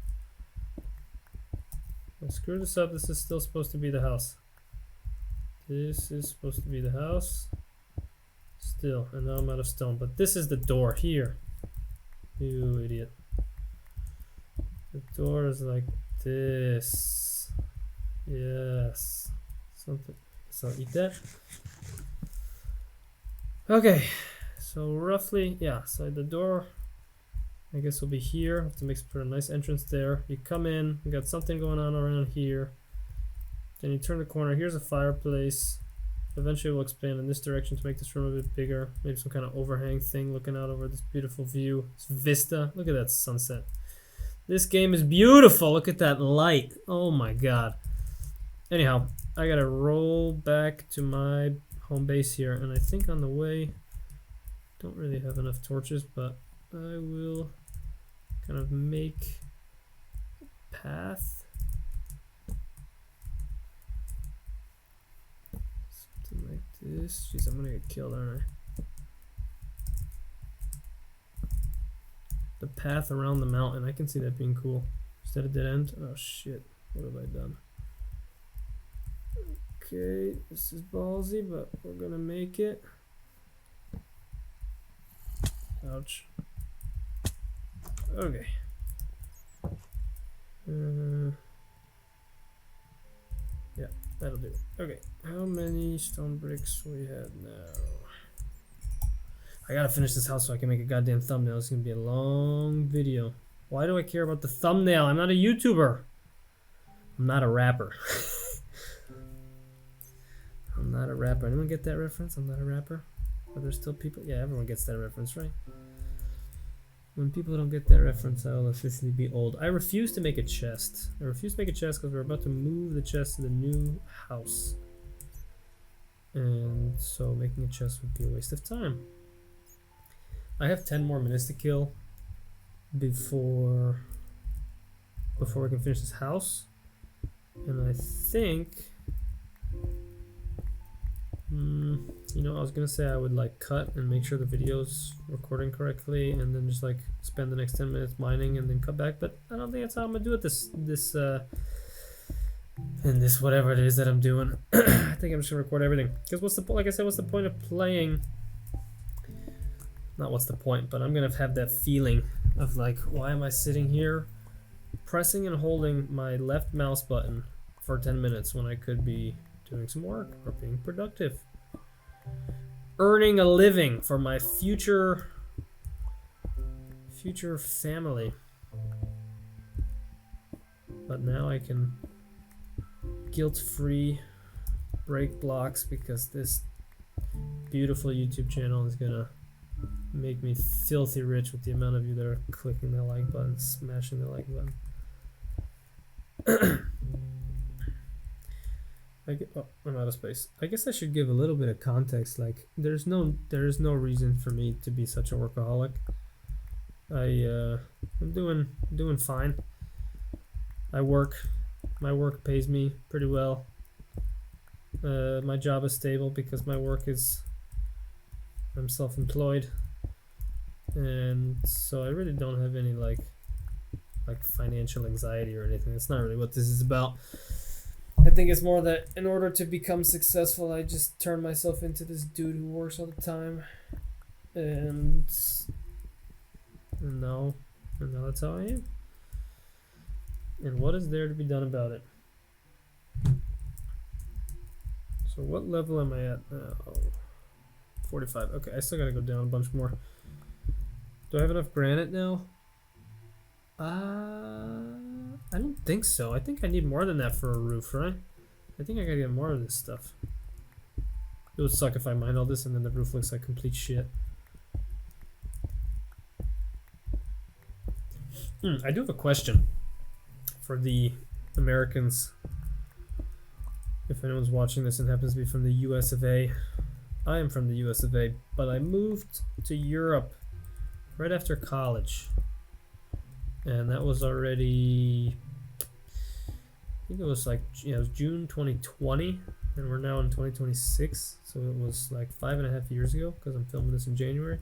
I screwed this up. This is still supposed to be the house. This is supposed to be the house. Still, and now I'm out of stone. But this is the door here. You idiot. The door is like this. Yes. Something. So I'll eat that. Okay. So roughly, yeah. So the door, I guess, will be here. I have to put a nice entrance there. You come in. You got something going on around here. Then you turn the corner. Here's a fireplace. Eventually we'll expand in this direction to make this room a bit bigger. Maybe some kind of overhang thing looking out over this beautiful view. This vista. Look at that sunset. This game is beautiful. Look at that light. Oh my god. Anyhow, I gotta roll back to my home base here. And I think on the way, don't really have enough torches, but I will kind of make a path. Like this. Jeez, I'm gonna get killed, aren't I? The path around the mountain, I can see that being cool. Is that a dead end? Oh shit, what have I done? Okay, this is ballsy, but we're gonna make it. Ouch. Okay. Yeah, that'll do it. Okay, how many stone bricks we have now? I gotta finish this house so I can make a goddamn thumbnail. It's gonna be a long video. Why do I care about the thumbnail? I'm not a YouTuber. I'm not a rapper. I'm not a rapper. Anyone get that reference? I'm not a rapper. Are there still people? Yeah, everyone gets that reference, right? When people don't get that reference, I will officially be old. I refuse to make a chest. I refuse to make a chest because we're about to move the chest to the new house. And so making a chest would be a waste of time. I have 10 more minutes to kill before we can finish this house. And I think... you know, I was gonna say I would like cut and make sure the video's recording correctly and then just like spend the next 10 minutes mining and then cut back, but I don't think that's how I'm gonna do it in this whatever it is that I'm doing. I think I'm just gonna record everything, because what's the point? Like I said, what's the point of playing? Not what's the point, but I'm gonna have that feeling of like, why am I sitting here pressing and holding my left mouse button for 10 minutes when I could be doing some work or being productive, earning a living for my future family. But now I can guilt-free break blocks because this beautiful YouTube channel is gonna make me filthy rich with the amount of you that are clicking the like button, smashing the like button. Oh, I'm out of space. I guess I should give a little bit of context. Like, there's no reason for me to be such a workaholic. I'm doing fine. My work pays me pretty well. My job is stable because I'm self-employed, and so I really don't have any like financial anxiety or anything. It's not really what this is about. I think it's more that in order to become successful, I just turn myself into this dude who works all the time, and now that's how I am. And what is there to be done about it? So what level am I at now? 45. Okay, I still gotta go down a bunch more. Do I have enough granite now? I don't think so. I think I need more than that for a roof, right? I think I gotta get more of this stuff. It would suck if I mine all this and then the roof looks like complete shit. I do have a question for the Americans. If anyone's watching this and happens to be from the US of A. I am from the US of A, but I moved to Europe right after college. And that was already, I think it was like, it was June 2020, and we're now in 2026. So it was like 5.5 years ago, because I'm filming this in January.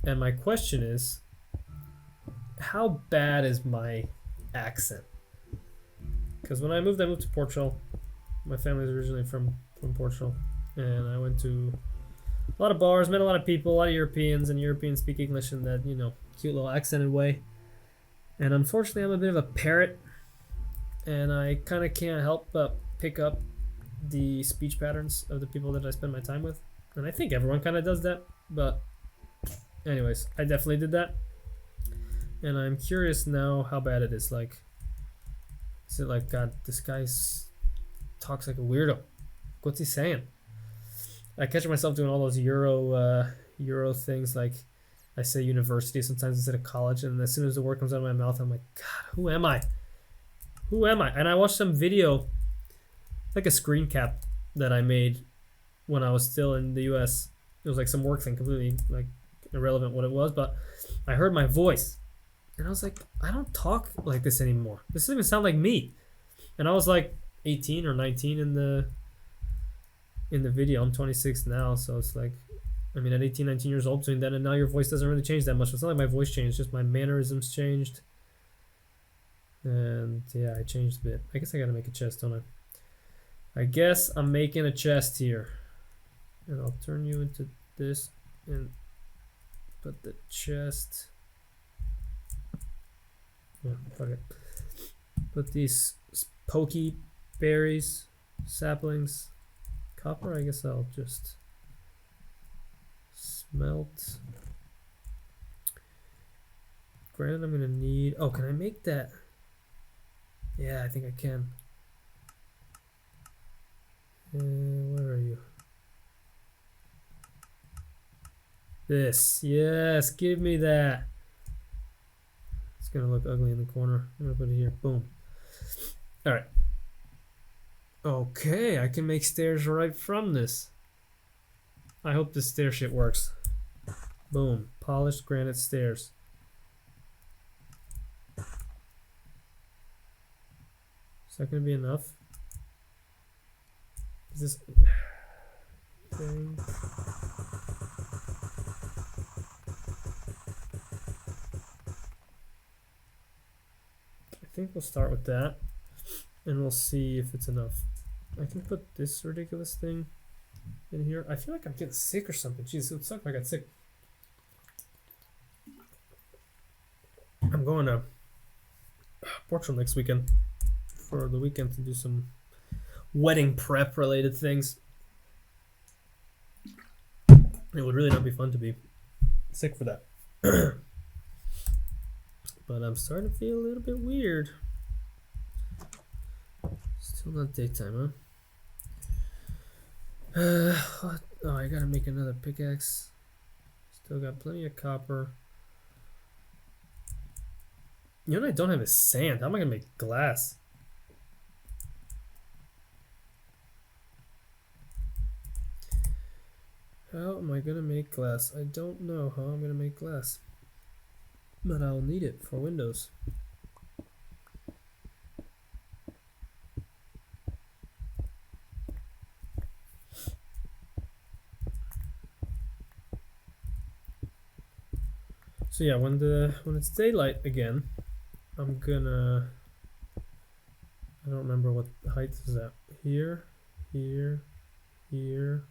And my question is, how bad is my accent? Because when I moved to Portugal. My family's originally from Portugal, and I went to a lot of bars, met a lot of people, a lot of Europeans, and Europeans speak English in that, cute little accented way. And unfortunately, I'm a bit of a parrot, and I kind of can't help but pick up the speech patterns of the people that I spend my time with. And I think everyone kind of does that, but anyways, I definitely did that. And I'm curious now how bad it is. Like, is it like, God, this guy's talks like a weirdo? What's he saying? I catch myself doing all those Euro things. Like, I say university sometimes instead of college, and as soon as the word comes out of my mouth, I'm like, God, who am I? And I watched some video, like a screen cap that I made when I was still in the US. It was like some work thing, completely like irrelevant what it was, but I heard my voice, and I was like, I don't talk like this anymore. This doesn't even sound like me. And I was like 18 or 19 in the video. I'm 26 now, so it's like, I mean, at 18, 19 years old doing that, and now your voice doesn't really change that much. It's not like my voice changed, just my mannerisms changed. And yeah, I changed a bit. I guess I gotta make a chest, don't I? I guess I'm making a chest here. And I'll turn you into this and put the chest. Yeah, fuck it. Put these pokey berries, saplings, copper. I guess I'll just smelt. Granite I'm gonna need. Oh, can I make that? Yeah, I think I can. Where are you? This. Yes, give me that. It's gonna look ugly in the corner. I'm gonna put it here. Boom. All right. Okay, I can make stairs right from this. I hope this stair shit works. Boom. Polished granite stairs. Is that gonna be enough? Is this thing? I think we'll start with that, and we'll see if it's enough. I can put this ridiculous thing in here. I feel like I'm getting sick or something. Jeez, it would suck if I got sick. I'm going to Portugal next weekend for the weekend to do some wedding prep related things. It would really not be fun to be sick for that. But I'm starting to feel a little bit weird. Still not daytime, huh? Oh, I gotta make another pickaxe. Still got plenty of copper. You know what I don't have is sand. How am I gonna make glass? How am I gonna make glass? I don't know how I'm gonna make glass. But I'll need it for Windows. So yeah, when it's daylight again, I'm gonna, I don't remember what height is that. Here, here, here.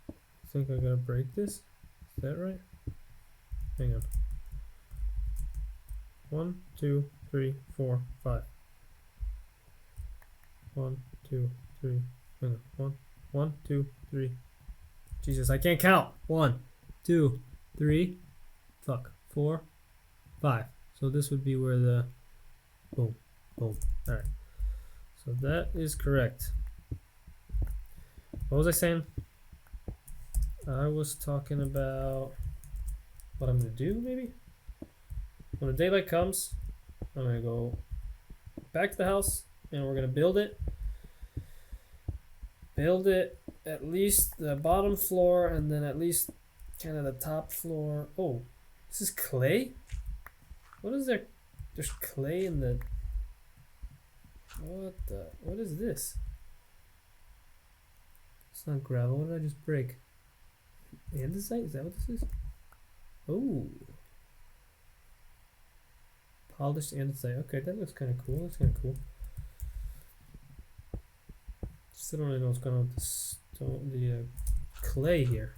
I think I gotta break this. Is that right? Hang on. 1, 2, 3, 4, 5. 1, 2, 3. Hang on. 1, 1, 2, 3. Jesus, I can't count. 1, 2, 3. Fuck. 4, 5. So this would be where the boom, boom. All right. So that is correct. What was I saying? I was talking about what I'm gonna do. Maybe when the daylight comes, I'm gonna go back to the house and we're gonna build it. Build it at least the bottom floor and then at least kind of the top floor. Oh, this is clay? What is there? There's clay in the... What is this? It's not gravel. What did I just break? Andesite? Is that what this is? Oh. Polished andesite. Okay, that looks kind of cool. That's kind of cool. Still don't really know what's going on with the stone, the clay here.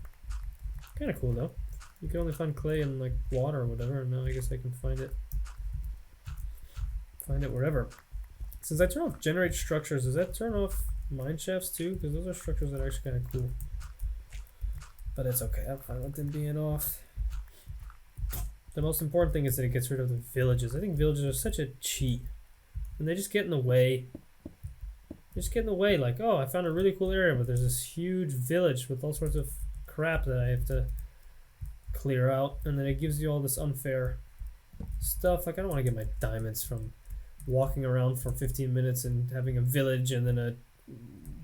Kind of cool though. You can only find clay in like water or whatever, and now I guess I can find it wherever. Since I turn off generate structures, does that turn off mine shafts too? Because those are structures that are actually kind of cool. But it's okay. I'm fine with them being off. The most important thing is that it gets rid of the villages. I think villages are such a cheat, and they just get in the way. Just get in the way, like, oh, I found a really cool area, but there's this huge village with all sorts of crap that I have to clear out, and then it gives you all this unfair stuff. Like, I don't want to get my diamonds from walking around for 15 minutes and having a village and then a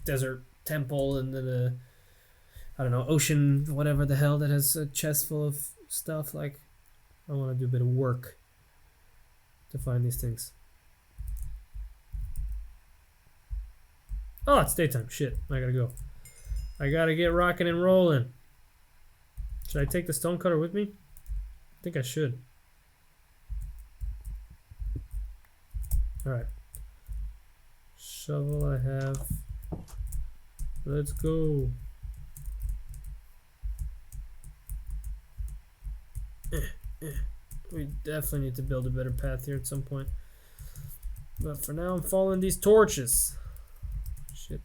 desert temple and then a, I don't know, ocean, whatever the hell, that has a chest full of stuff. Like, I want to do a bit of work to find these things. Oh, it's daytime. Shit. I gotta go. I gotta get rocking and rolling. Should I take the stonecutter with me? I think I should. Alright. Shovel I have. Let's go. We definitely need to build a better path here at some point. But for now, I'm following these torches. Shit.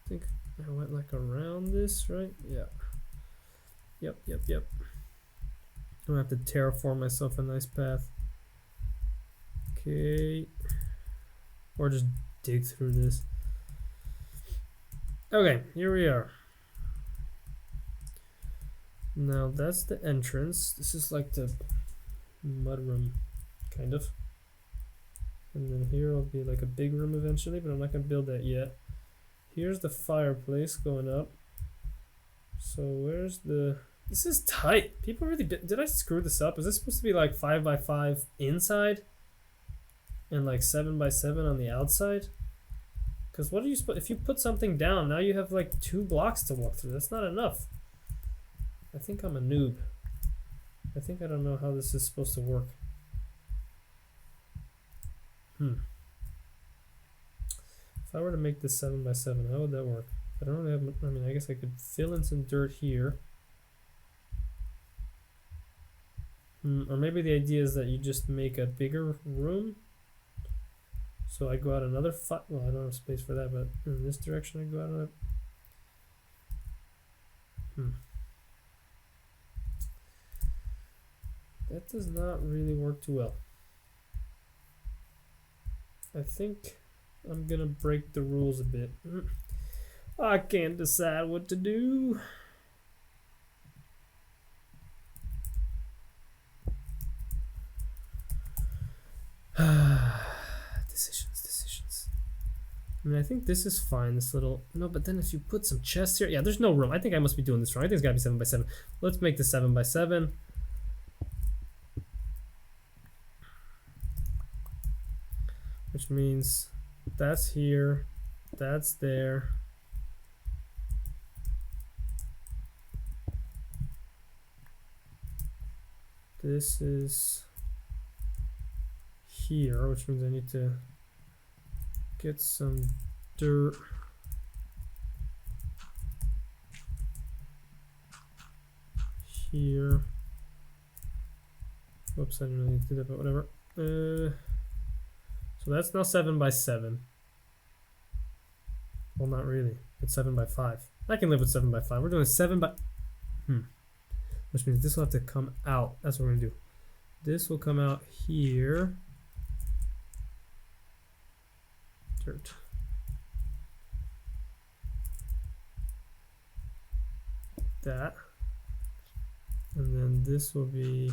I think I went like around this, right? Yeah. Yep. I'm gonna have to terraform myself a nice path. Okay. Or just dig through this. Okay, here we are. Now that's the entrance. This is like the mudroom, kind of. And then here will be like a big room eventually, but I'm not gonna build that yet. Here's the fireplace going up. So where's the... This is tight. People really... Did I screw this up? Is this supposed to be like 5x5 inside? And like 7x7 on the outside? Because what are you supposed... If you put something down, now you have like 2 blocks to walk through. That's not enough. I think I'm a noob. I think I don't know how this is supposed to work. If I were to make this 7x7, how would that work? I don't really have... I mean, I guess I could fill in some dirt here. Or maybe the idea is that you just make a bigger room. So I go out another well, I don't have space for that, but in this direction I go out another... That does not really work too well. I think I'm gonna break the rules a bit. I can't decide what to do. Decisions. I mean, I think this is fine, this little... No, but then if you put some chests here... Yeah, there's no room. I think I must be doing this wrong. I think it's gotta be 7 by 7. Let's make this 7 by 7. Which means that's here, that's there. This is here, which means I need to get some dirt. Here. Whoops, I didn't really need to do that, but whatever. So that's now 7 by 7. Well, not really. It's 7 by 5. I can live with 7 by 5. We're doing 7 by... Which means this will have to come out. That's what we're going to do. This will come out here. Dirt. That. And then this will be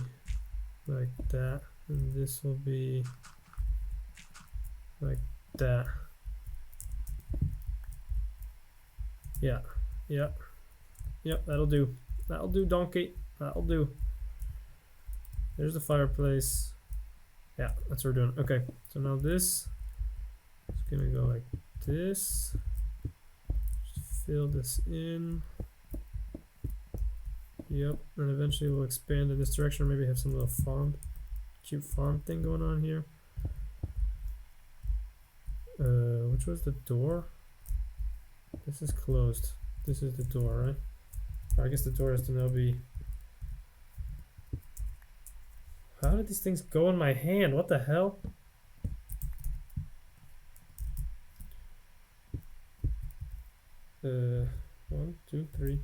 like that. And this will be like that. Yeah. Yep, that'll do. That'll do, donkey. That'll do. There's the fireplace. Yeah, that's what we're doing. Okay, so now this is gonna go like this. Just fill this in. Yep, and eventually we'll expand in this direction, or maybe have some little farm, cute farm thing going on here. Which was the door? This is closed. This is the door, right? Or I guess the door has to now be... How did these things go in my hand? What the hell? One, two, three.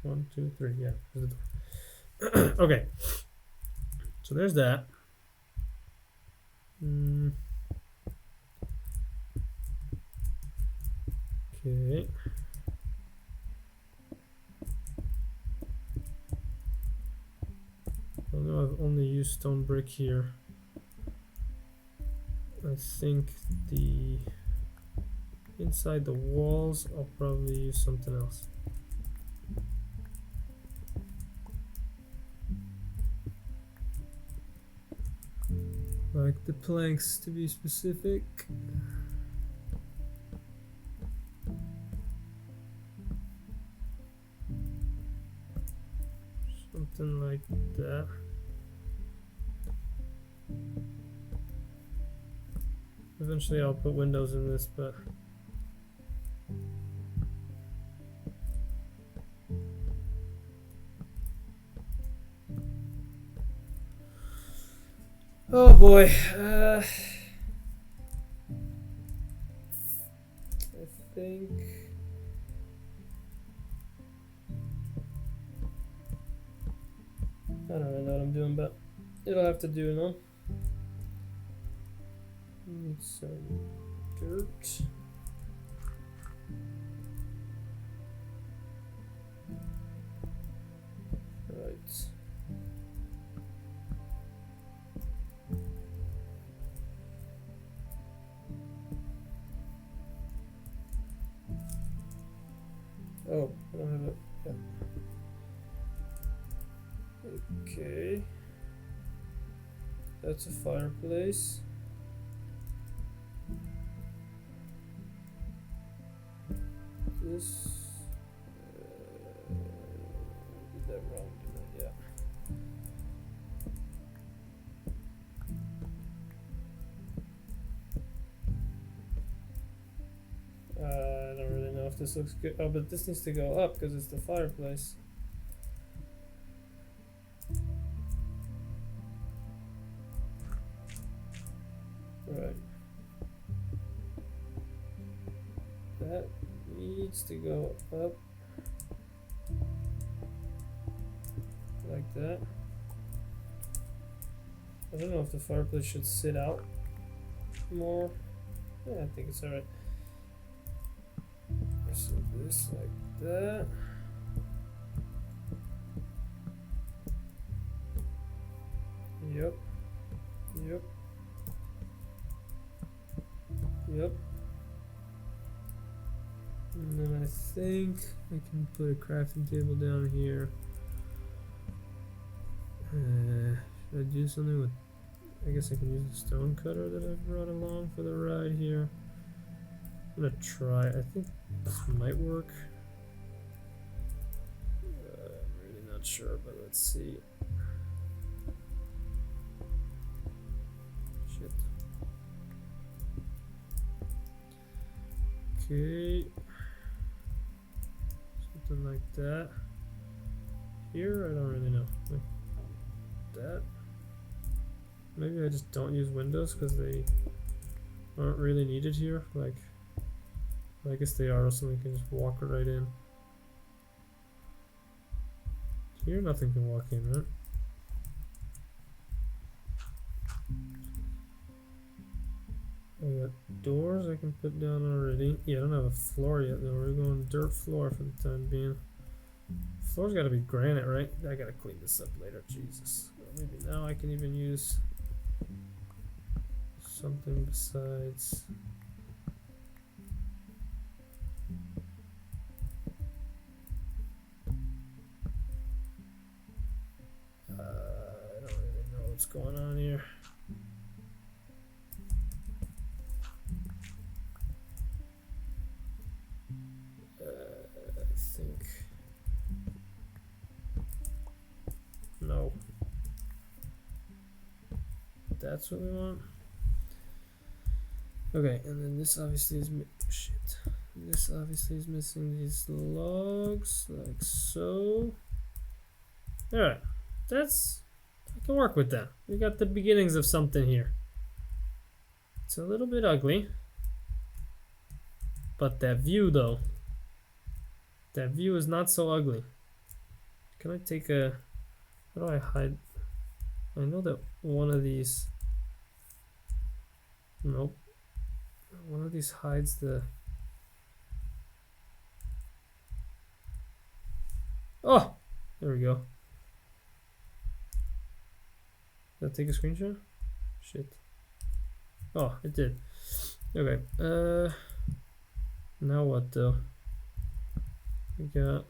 1, 2, 3. Yeah, there's the door. Okay. So there's that. Okay. I know I've only used stone brick here. I think the inside the walls I'll probably use something else. Like the planks, to be specific. Something like that. Eventually I'll put windows in this, but oh boy, I think I don't really know what I'm doing, but it'll have to do, no? Need some dirt. Right. Oh, I don't have it. Yeah. Okay. That's a fireplace. This did that wrong, didn't I? Yeah. I don't really know if this looks good. Oh, but this needs to go up because it's the fireplace. Right. That needs to go up like that. I don't know if the fireplace should sit out more. Yeah, I think it's alright. So this like that. Yep. Yep. Yep. And then I think I can put a crafting table down here. Should I do something with... I guess I can use the stone cutter that I brought along for the ride here. I'm gonna try. I think this might work. I'm really not sure, but let's see. Shit. Okay. Something like that. Here, I don't really know. Like that. Maybe I just don't use windows because they aren't really needed here. Like, I guess they are, so we can just walk right in. Here, nothing can walk in, right? I got doors I can put down already. Yeah, I don't have a floor yet though. We're going dirt floor for the time being. Floor's got to be granite, right? I gotta clean this up later. Jesus. Well, maybe now I can even use something besides. I don't really know what's going on here. I think no. That's what we want. Okay, and then this obviously is shit. This obviously is missing these logs, like so. All right, that's. I can work with that. We got the beginnings of something here. It's a little bit ugly, but that view though. That view is not so ugly. Can I take a... How do I hide? I know that one of these... Nope. One of these hides the... Oh! There we go. Did I take a screenshot? Shit. Oh, it did. Okay. Now what though? We got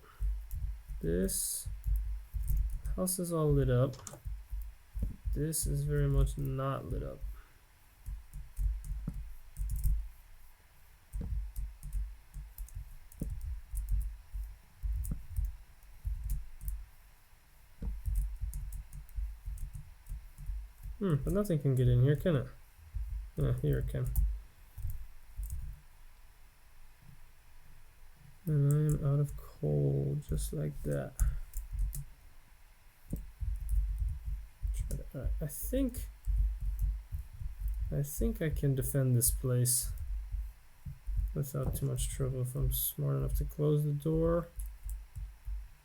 this. House is all lit up. This is very much not lit up. But nothing can get in here, can it? Yeah, here it can. And I am out of coal, just like that. Alright, I think I can defend this place without too much trouble if I'm smart enough to close the door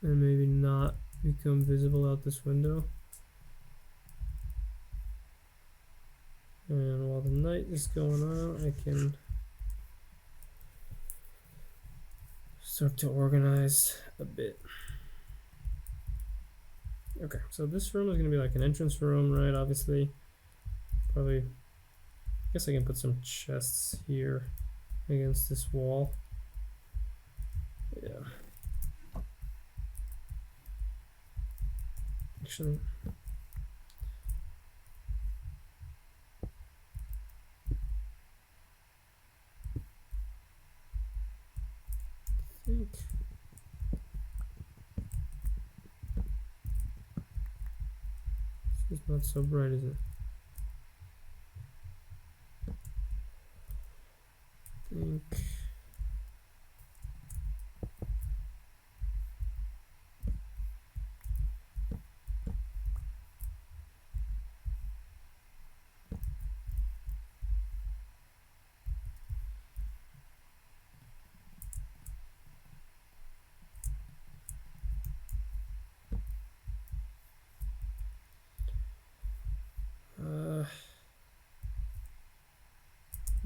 and maybe not become visible out this window. And while the night is going on, I can start to organize a bit. Okay, so this room is going to be like an entrance room, right? Obviously, probably, I guess I can put some chests here against this wall. Yeah. Actually, I think it's not so bright, is it? I think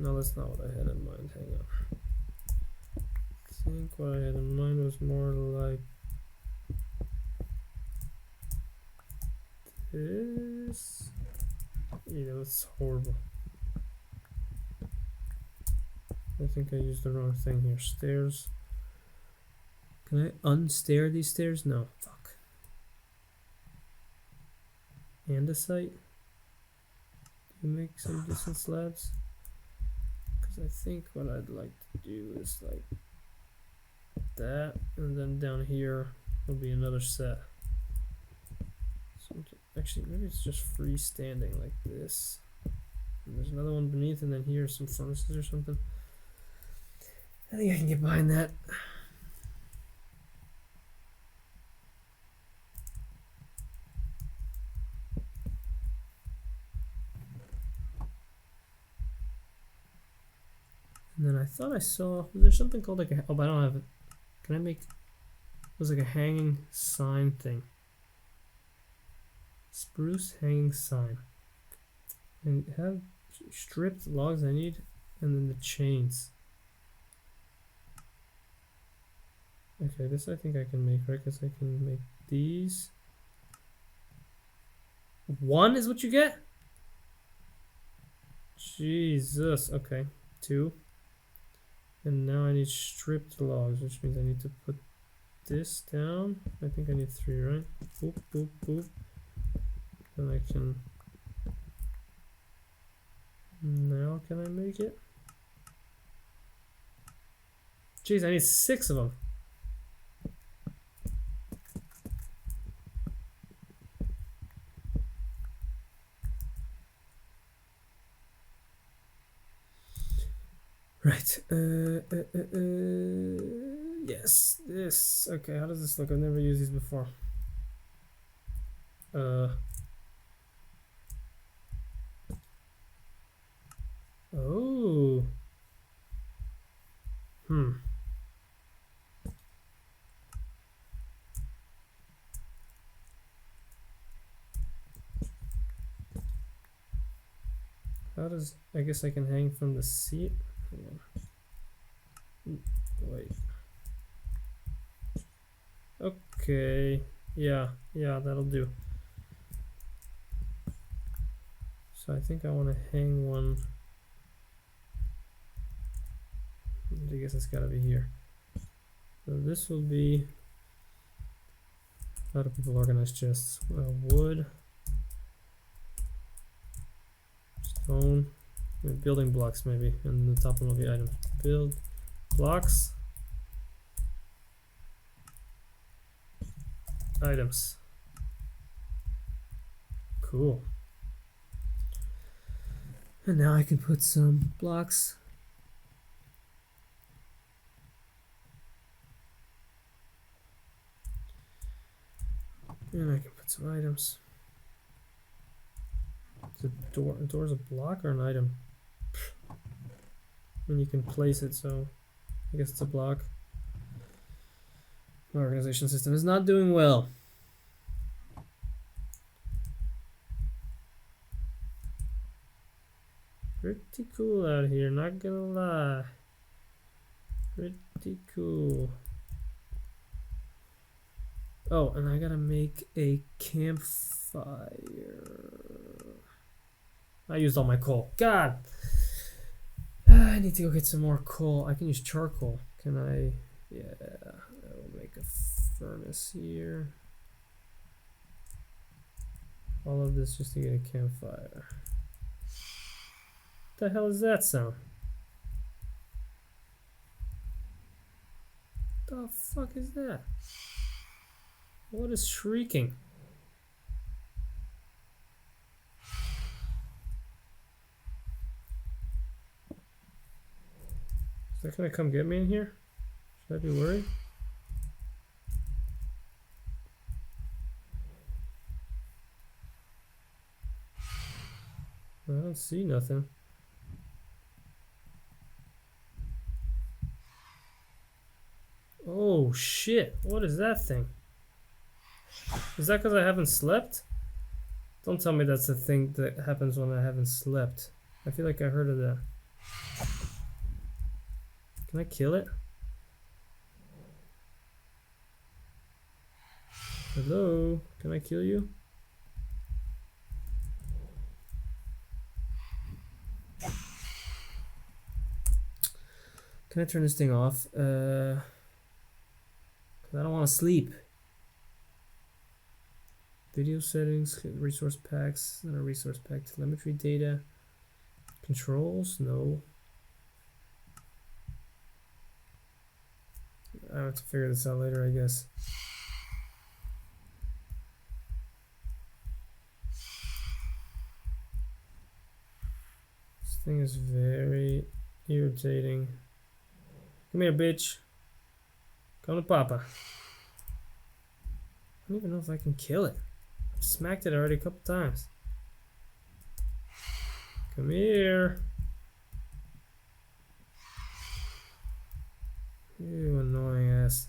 No, that's not what I had in mind. Hang on. I think what I had in mind was more like this. Yeah, that's horrible. I think I used the wrong thing here. Stairs. Can I unstair these stairs? No. Fuck. Andesite? Do you make some decent slabs? Because I think what I'd like to do is like that, and then down here will be another set. Actually, maybe it's just freestanding like this. And there's another one beneath, and then here's some furnaces or something. I think I can get behind that. And then I thought I saw, there's something called like a, oh, but I don't have it. Can I make, it was like a hanging sign thing. Spruce hanging sign. And have stripped logs I need, and then the chains. Okay, this I think I can make, right? Because I can make these. 1 is what you get? Jesus, okay. 2. And now I need stripped logs, which means I need to put this down. I think I need 3, right? Boop, boop, boop. And I can... Now can I make it? Jeez, I need 6 of them. Right. Yes, this. Okay, how does this look? I've never used these before. Oh. How does, I guess I can hang from the seat. Hang on. Wait. Okay. Yeah, that'll do. So I think I want to hang one. I guess it's gotta be here. So this will be, how do people organize chests? Wood, stone, building blocks maybe, and the top one will be items. Build blocks, items. Cool. And now I can put some blocks. And I can put some items. Is a door's a block or an item? And you can place it, so I guess it's a block. My organization system is not doing well. Pretty cool out here, not gonna lie. Pretty cool. Oh, and I gotta make a campfire. I used all my coal. God! I need to go get some more coal. I can use charcoal. Can I? Yeah, I will make a furnace here. All of this just to get a campfire. What the hell is that sound? What the fuck is that? What is shrieking? Is that gonna come get me in here? Should I be worried? I don't see nothing. Oh shit, what is that thing? Is that because I haven't slept? Don't tell me that's the thing that happens when I haven't slept. I feel like I heard of that. Can I kill it? Hello? Can I kill you? Can I turn this thing off? 'Cause I don't want to sleep. Video settings, resource packs, not a resource pack, telemetry data, controls, no. I have to figure this out later, I guess. This thing is very irritating. Come here, bitch. Come to Papa. I don't even know if I can kill it. I've smacked it already a couple times. Come here. You annoying ass.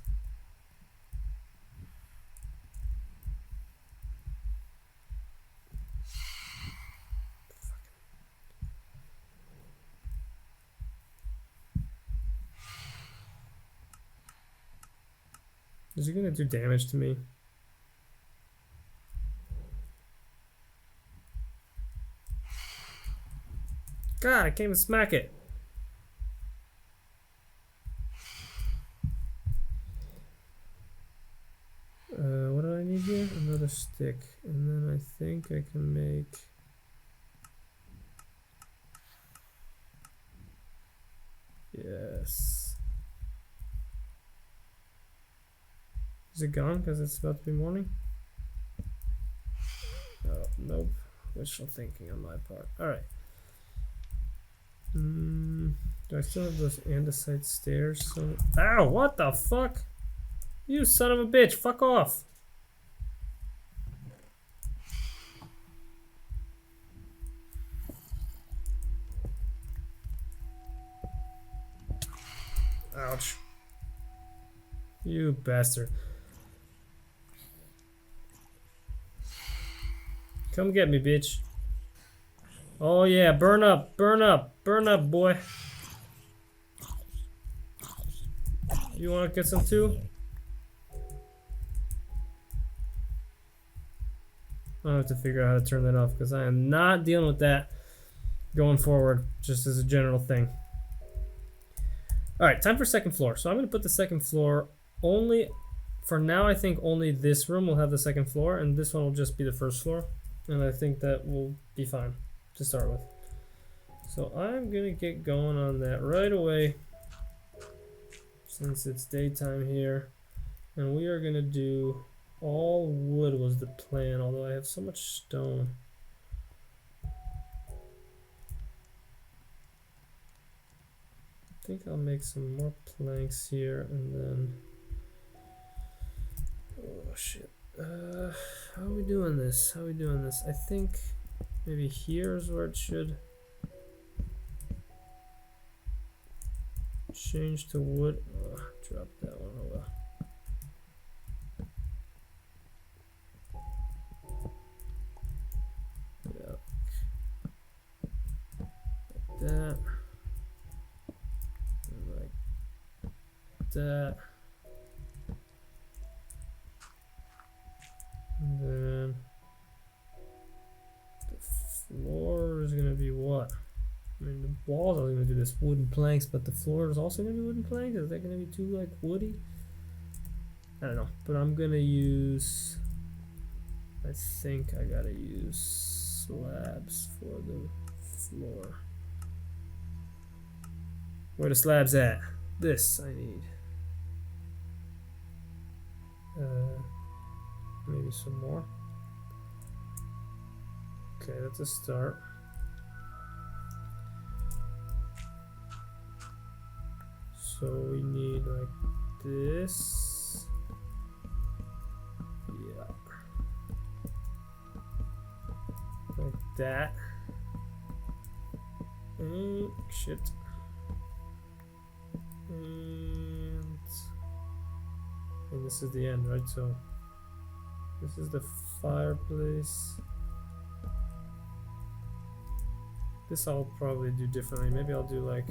Is he gonna do damage to me? God, I can't even smack it. What do I need here? Another stick. And then I think I can make... Yes. Is it gone because it's about to be morning? Oh, nope. Wishful thinking on my part. Alright. Do I still have those andesite stairs? So... Ow! What the fuck? You son of a bitch! Fuck off! Ouch. You bastard. Come get me, bitch. Oh yeah, burn up, burn up, burn up, boy. You wanna get some too? I'll have to figure out how to turn that off because I am not dealing with that going forward, just as a general thing. Alright, time for second floor. So I'm going to put the second floor only, for now I think only this room will have the second floor and this one will just be the first floor. And I think that will be fine to start with. So I'm going to get going on that right away since it's daytime here. And we are going to do all wood was the plan, although I have so much stone. I think I'll make some more planks here and then... Oh shit. How are we doing this? How are we doing this? I think maybe here's where it should change to wood. Oh, drop that one. Oh well. Yeah. Like that. Like that. And then the floor is gonna be what? I mean, the walls are gonna do this wooden planks, but the floor is also gonna be wooden planks. Is that gonna be too like woody? I don't know, but I'm gonna use. I think I gotta use slabs for the floor. Where the slabs at? This I need. Maybe some more. Okay, that's a start. So we need like this. Yeah. Like that. And shit. And this is the end, right? So this is the fireplace. This I'll probably do differently. Maybe I'll do like,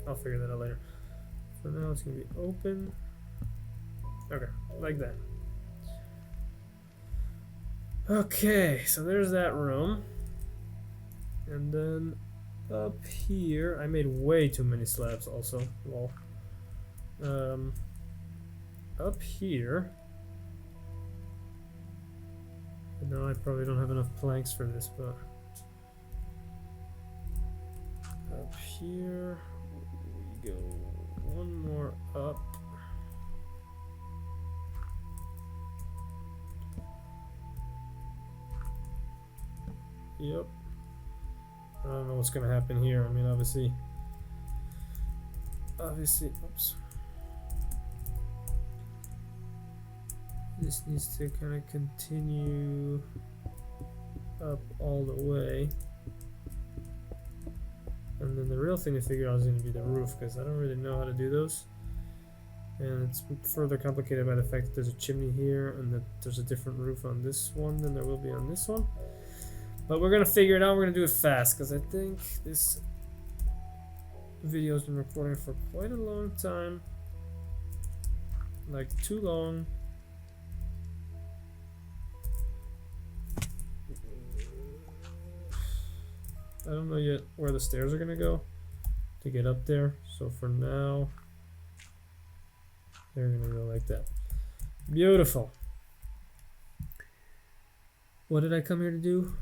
I'll figure that out later. For now it's gonna be open. Okay, like that. Okay, so there's that room. And then up here, I made way too many slabs also. Lol. Up here, no, I probably don't have enough planks for this, but up here we go one more up. Yep. I don't know what's gonna happen here. I mean, obviously, oops. This needs to kind of continue up all the way. And then the real thing to figure out is going to be the roof, because I don't really know how to do those. And it's further complicated by the fact that there's a chimney here and that there's a different roof on this one than there will be on this one. But we're going to figure it out. We're going to do it fast, because I think this video has been recording for quite a long time. Like, too long. I don't know yet where the stairs are gonna go to get up there, so for now they're gonna go like that. Beautiful. What did I come here to do?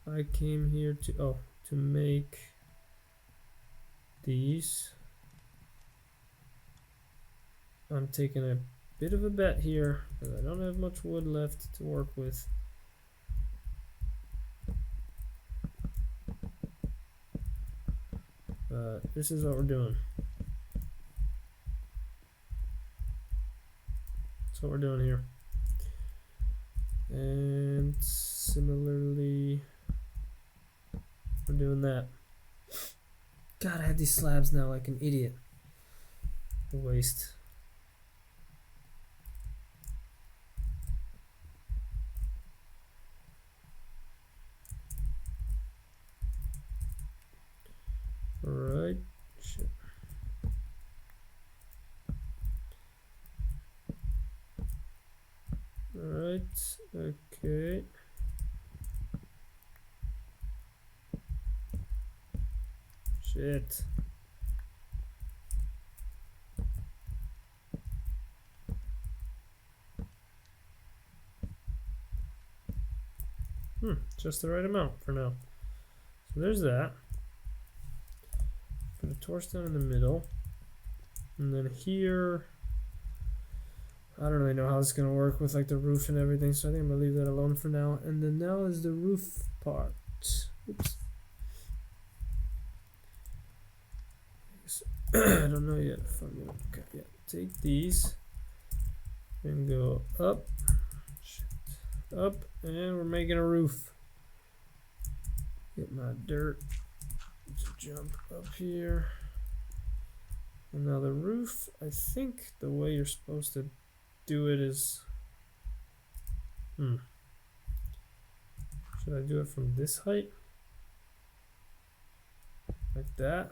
I came here to to make these. I'm taking a bit of a bet here because I don't have much wood left to work with. This is what we're doing. That's what we're doing here. And similarly, we're doing that. God, I have these slabs now like an idiot. A waste. Right. Shit. Right. Okay. Shit. Just the right amount for now. So there's that. Put a torch down in the middle, and then here I don't really know how it's gonna work with like the roof and everything, so I think I'm gonna leave that alone for now. And then now is the roof part. Oops. I don't know yet if I'm gonna take these and go up, up, and we're making a roof. Get my dirt. Jump up here. And now the roof, I think the way you're supposed to do it is should I do it from this height? Like that?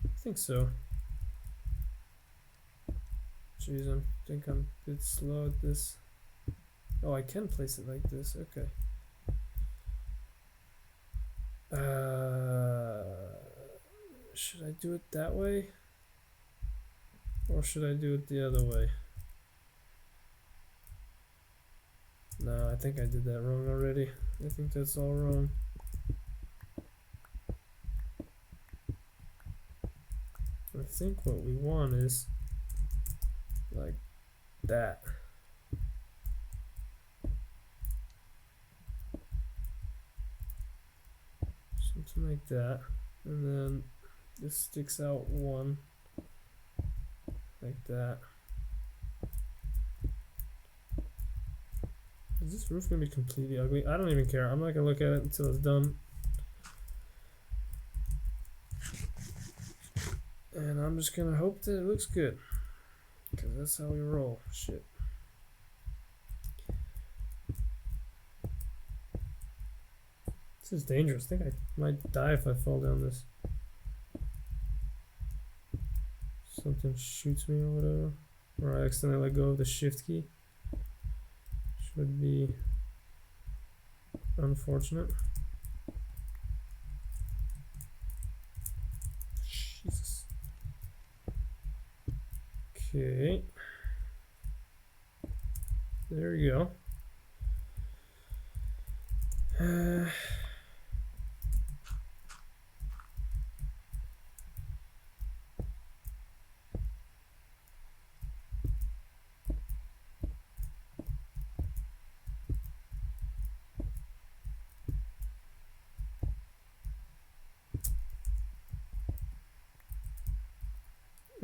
I think so. Jeez, I think I'm a bit slow at this. Oh, I can place it like this, okay. Should I do it that way? Or should I do it the other way? No, I think I did that wrong already. I think that's all wrong. I think what we want is like that. Something like that. And then this sticks out one like that. Is this roof gonna be completely ugly? I don't even care. I'm not gonna look at it until it's done. And I'm just gonna hope that it looks good, because that's how we roll. Shit. This is dangerous. I think I might die if I fall down this. Something shoots me or whatever. Or I accidentally let go of the shift key. Should be unfortunate. Jesus. Okay. There you go.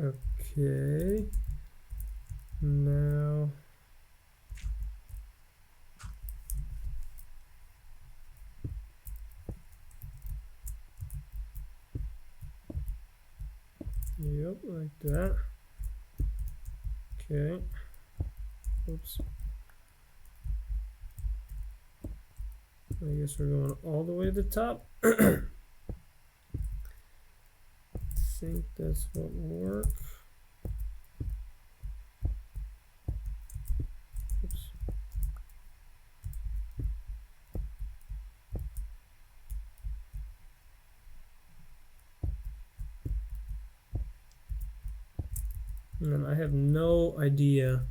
Okay. Now yep, like that. Okay. Oops. I guess we're going all the way to the top. I think that's what will work. Oops. And I have no idea.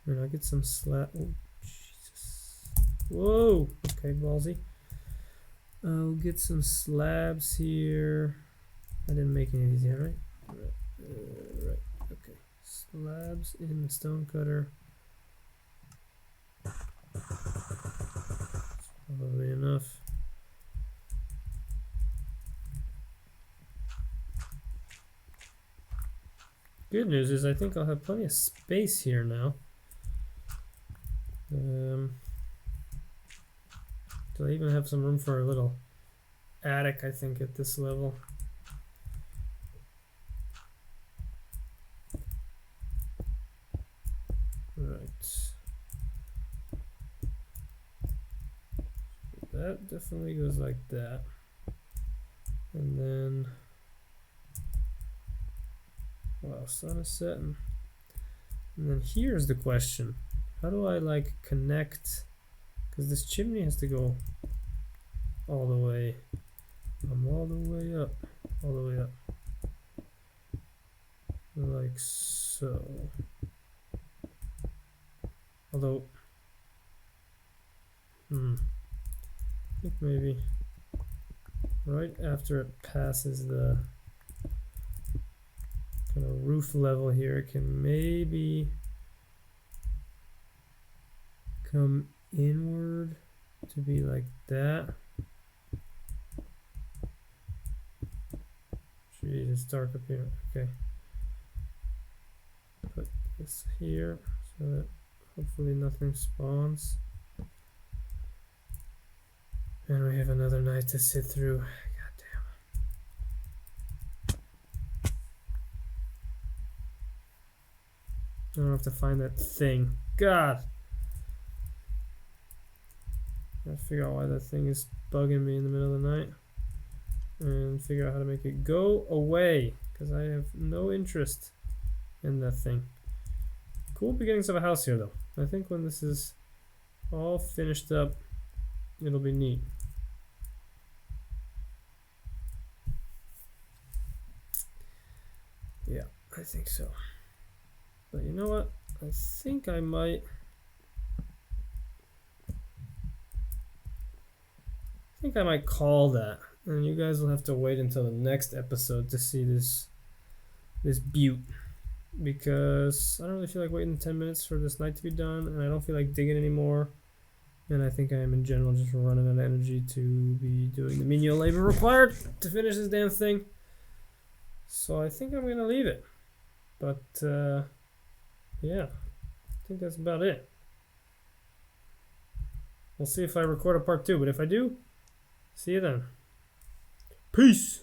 I'll get some slab. Oh, Jesus. Whoa. Okay, ballsy. I'll get some slabs here. I didn't make any of these yet, right? Right. Okay. Slabs in the stone cutter. Probably enough. Good news is I think I'll have plenty of space here now. So I even have some room for a little attic, I think, at this level. Right. That definitely goes like that. And then, wow, sun is setting. And then here's the question. How do I like connect? Because this chimney has to go all the way. I'm all the way up. All the way up. Like so. Although, I think maybe right after it passes the kind of roof level here, it can maybe come inward to be like that. Jeez, it's dark up here. Okay. Put this here so that hopefully nothing spawns. And we have another night to sit through. God damn. I don't have to find that thing. God. I gotta figure out why that thing is bugging me in the middle of the night. And figure out how to make it go away. Because I have no interest in that thing. Cool beginnings of a house here though. I think when this is all finished up, it'll be neat. Yeah, I think so. But you know what? I think I might call that. And you guys will have to wait until the next episode to see this butte. Because I don't really feel like waiting 10 minutes for this night to be done, and I don't feel like digging anymore. And I think I am in general just running out of energy to be doing the menial labor required to finish this damn thing. So I think I'm gonna leave it. But yeah, I think that's about it. We'll see if I record a part 2, but if I do, see you then. Peace.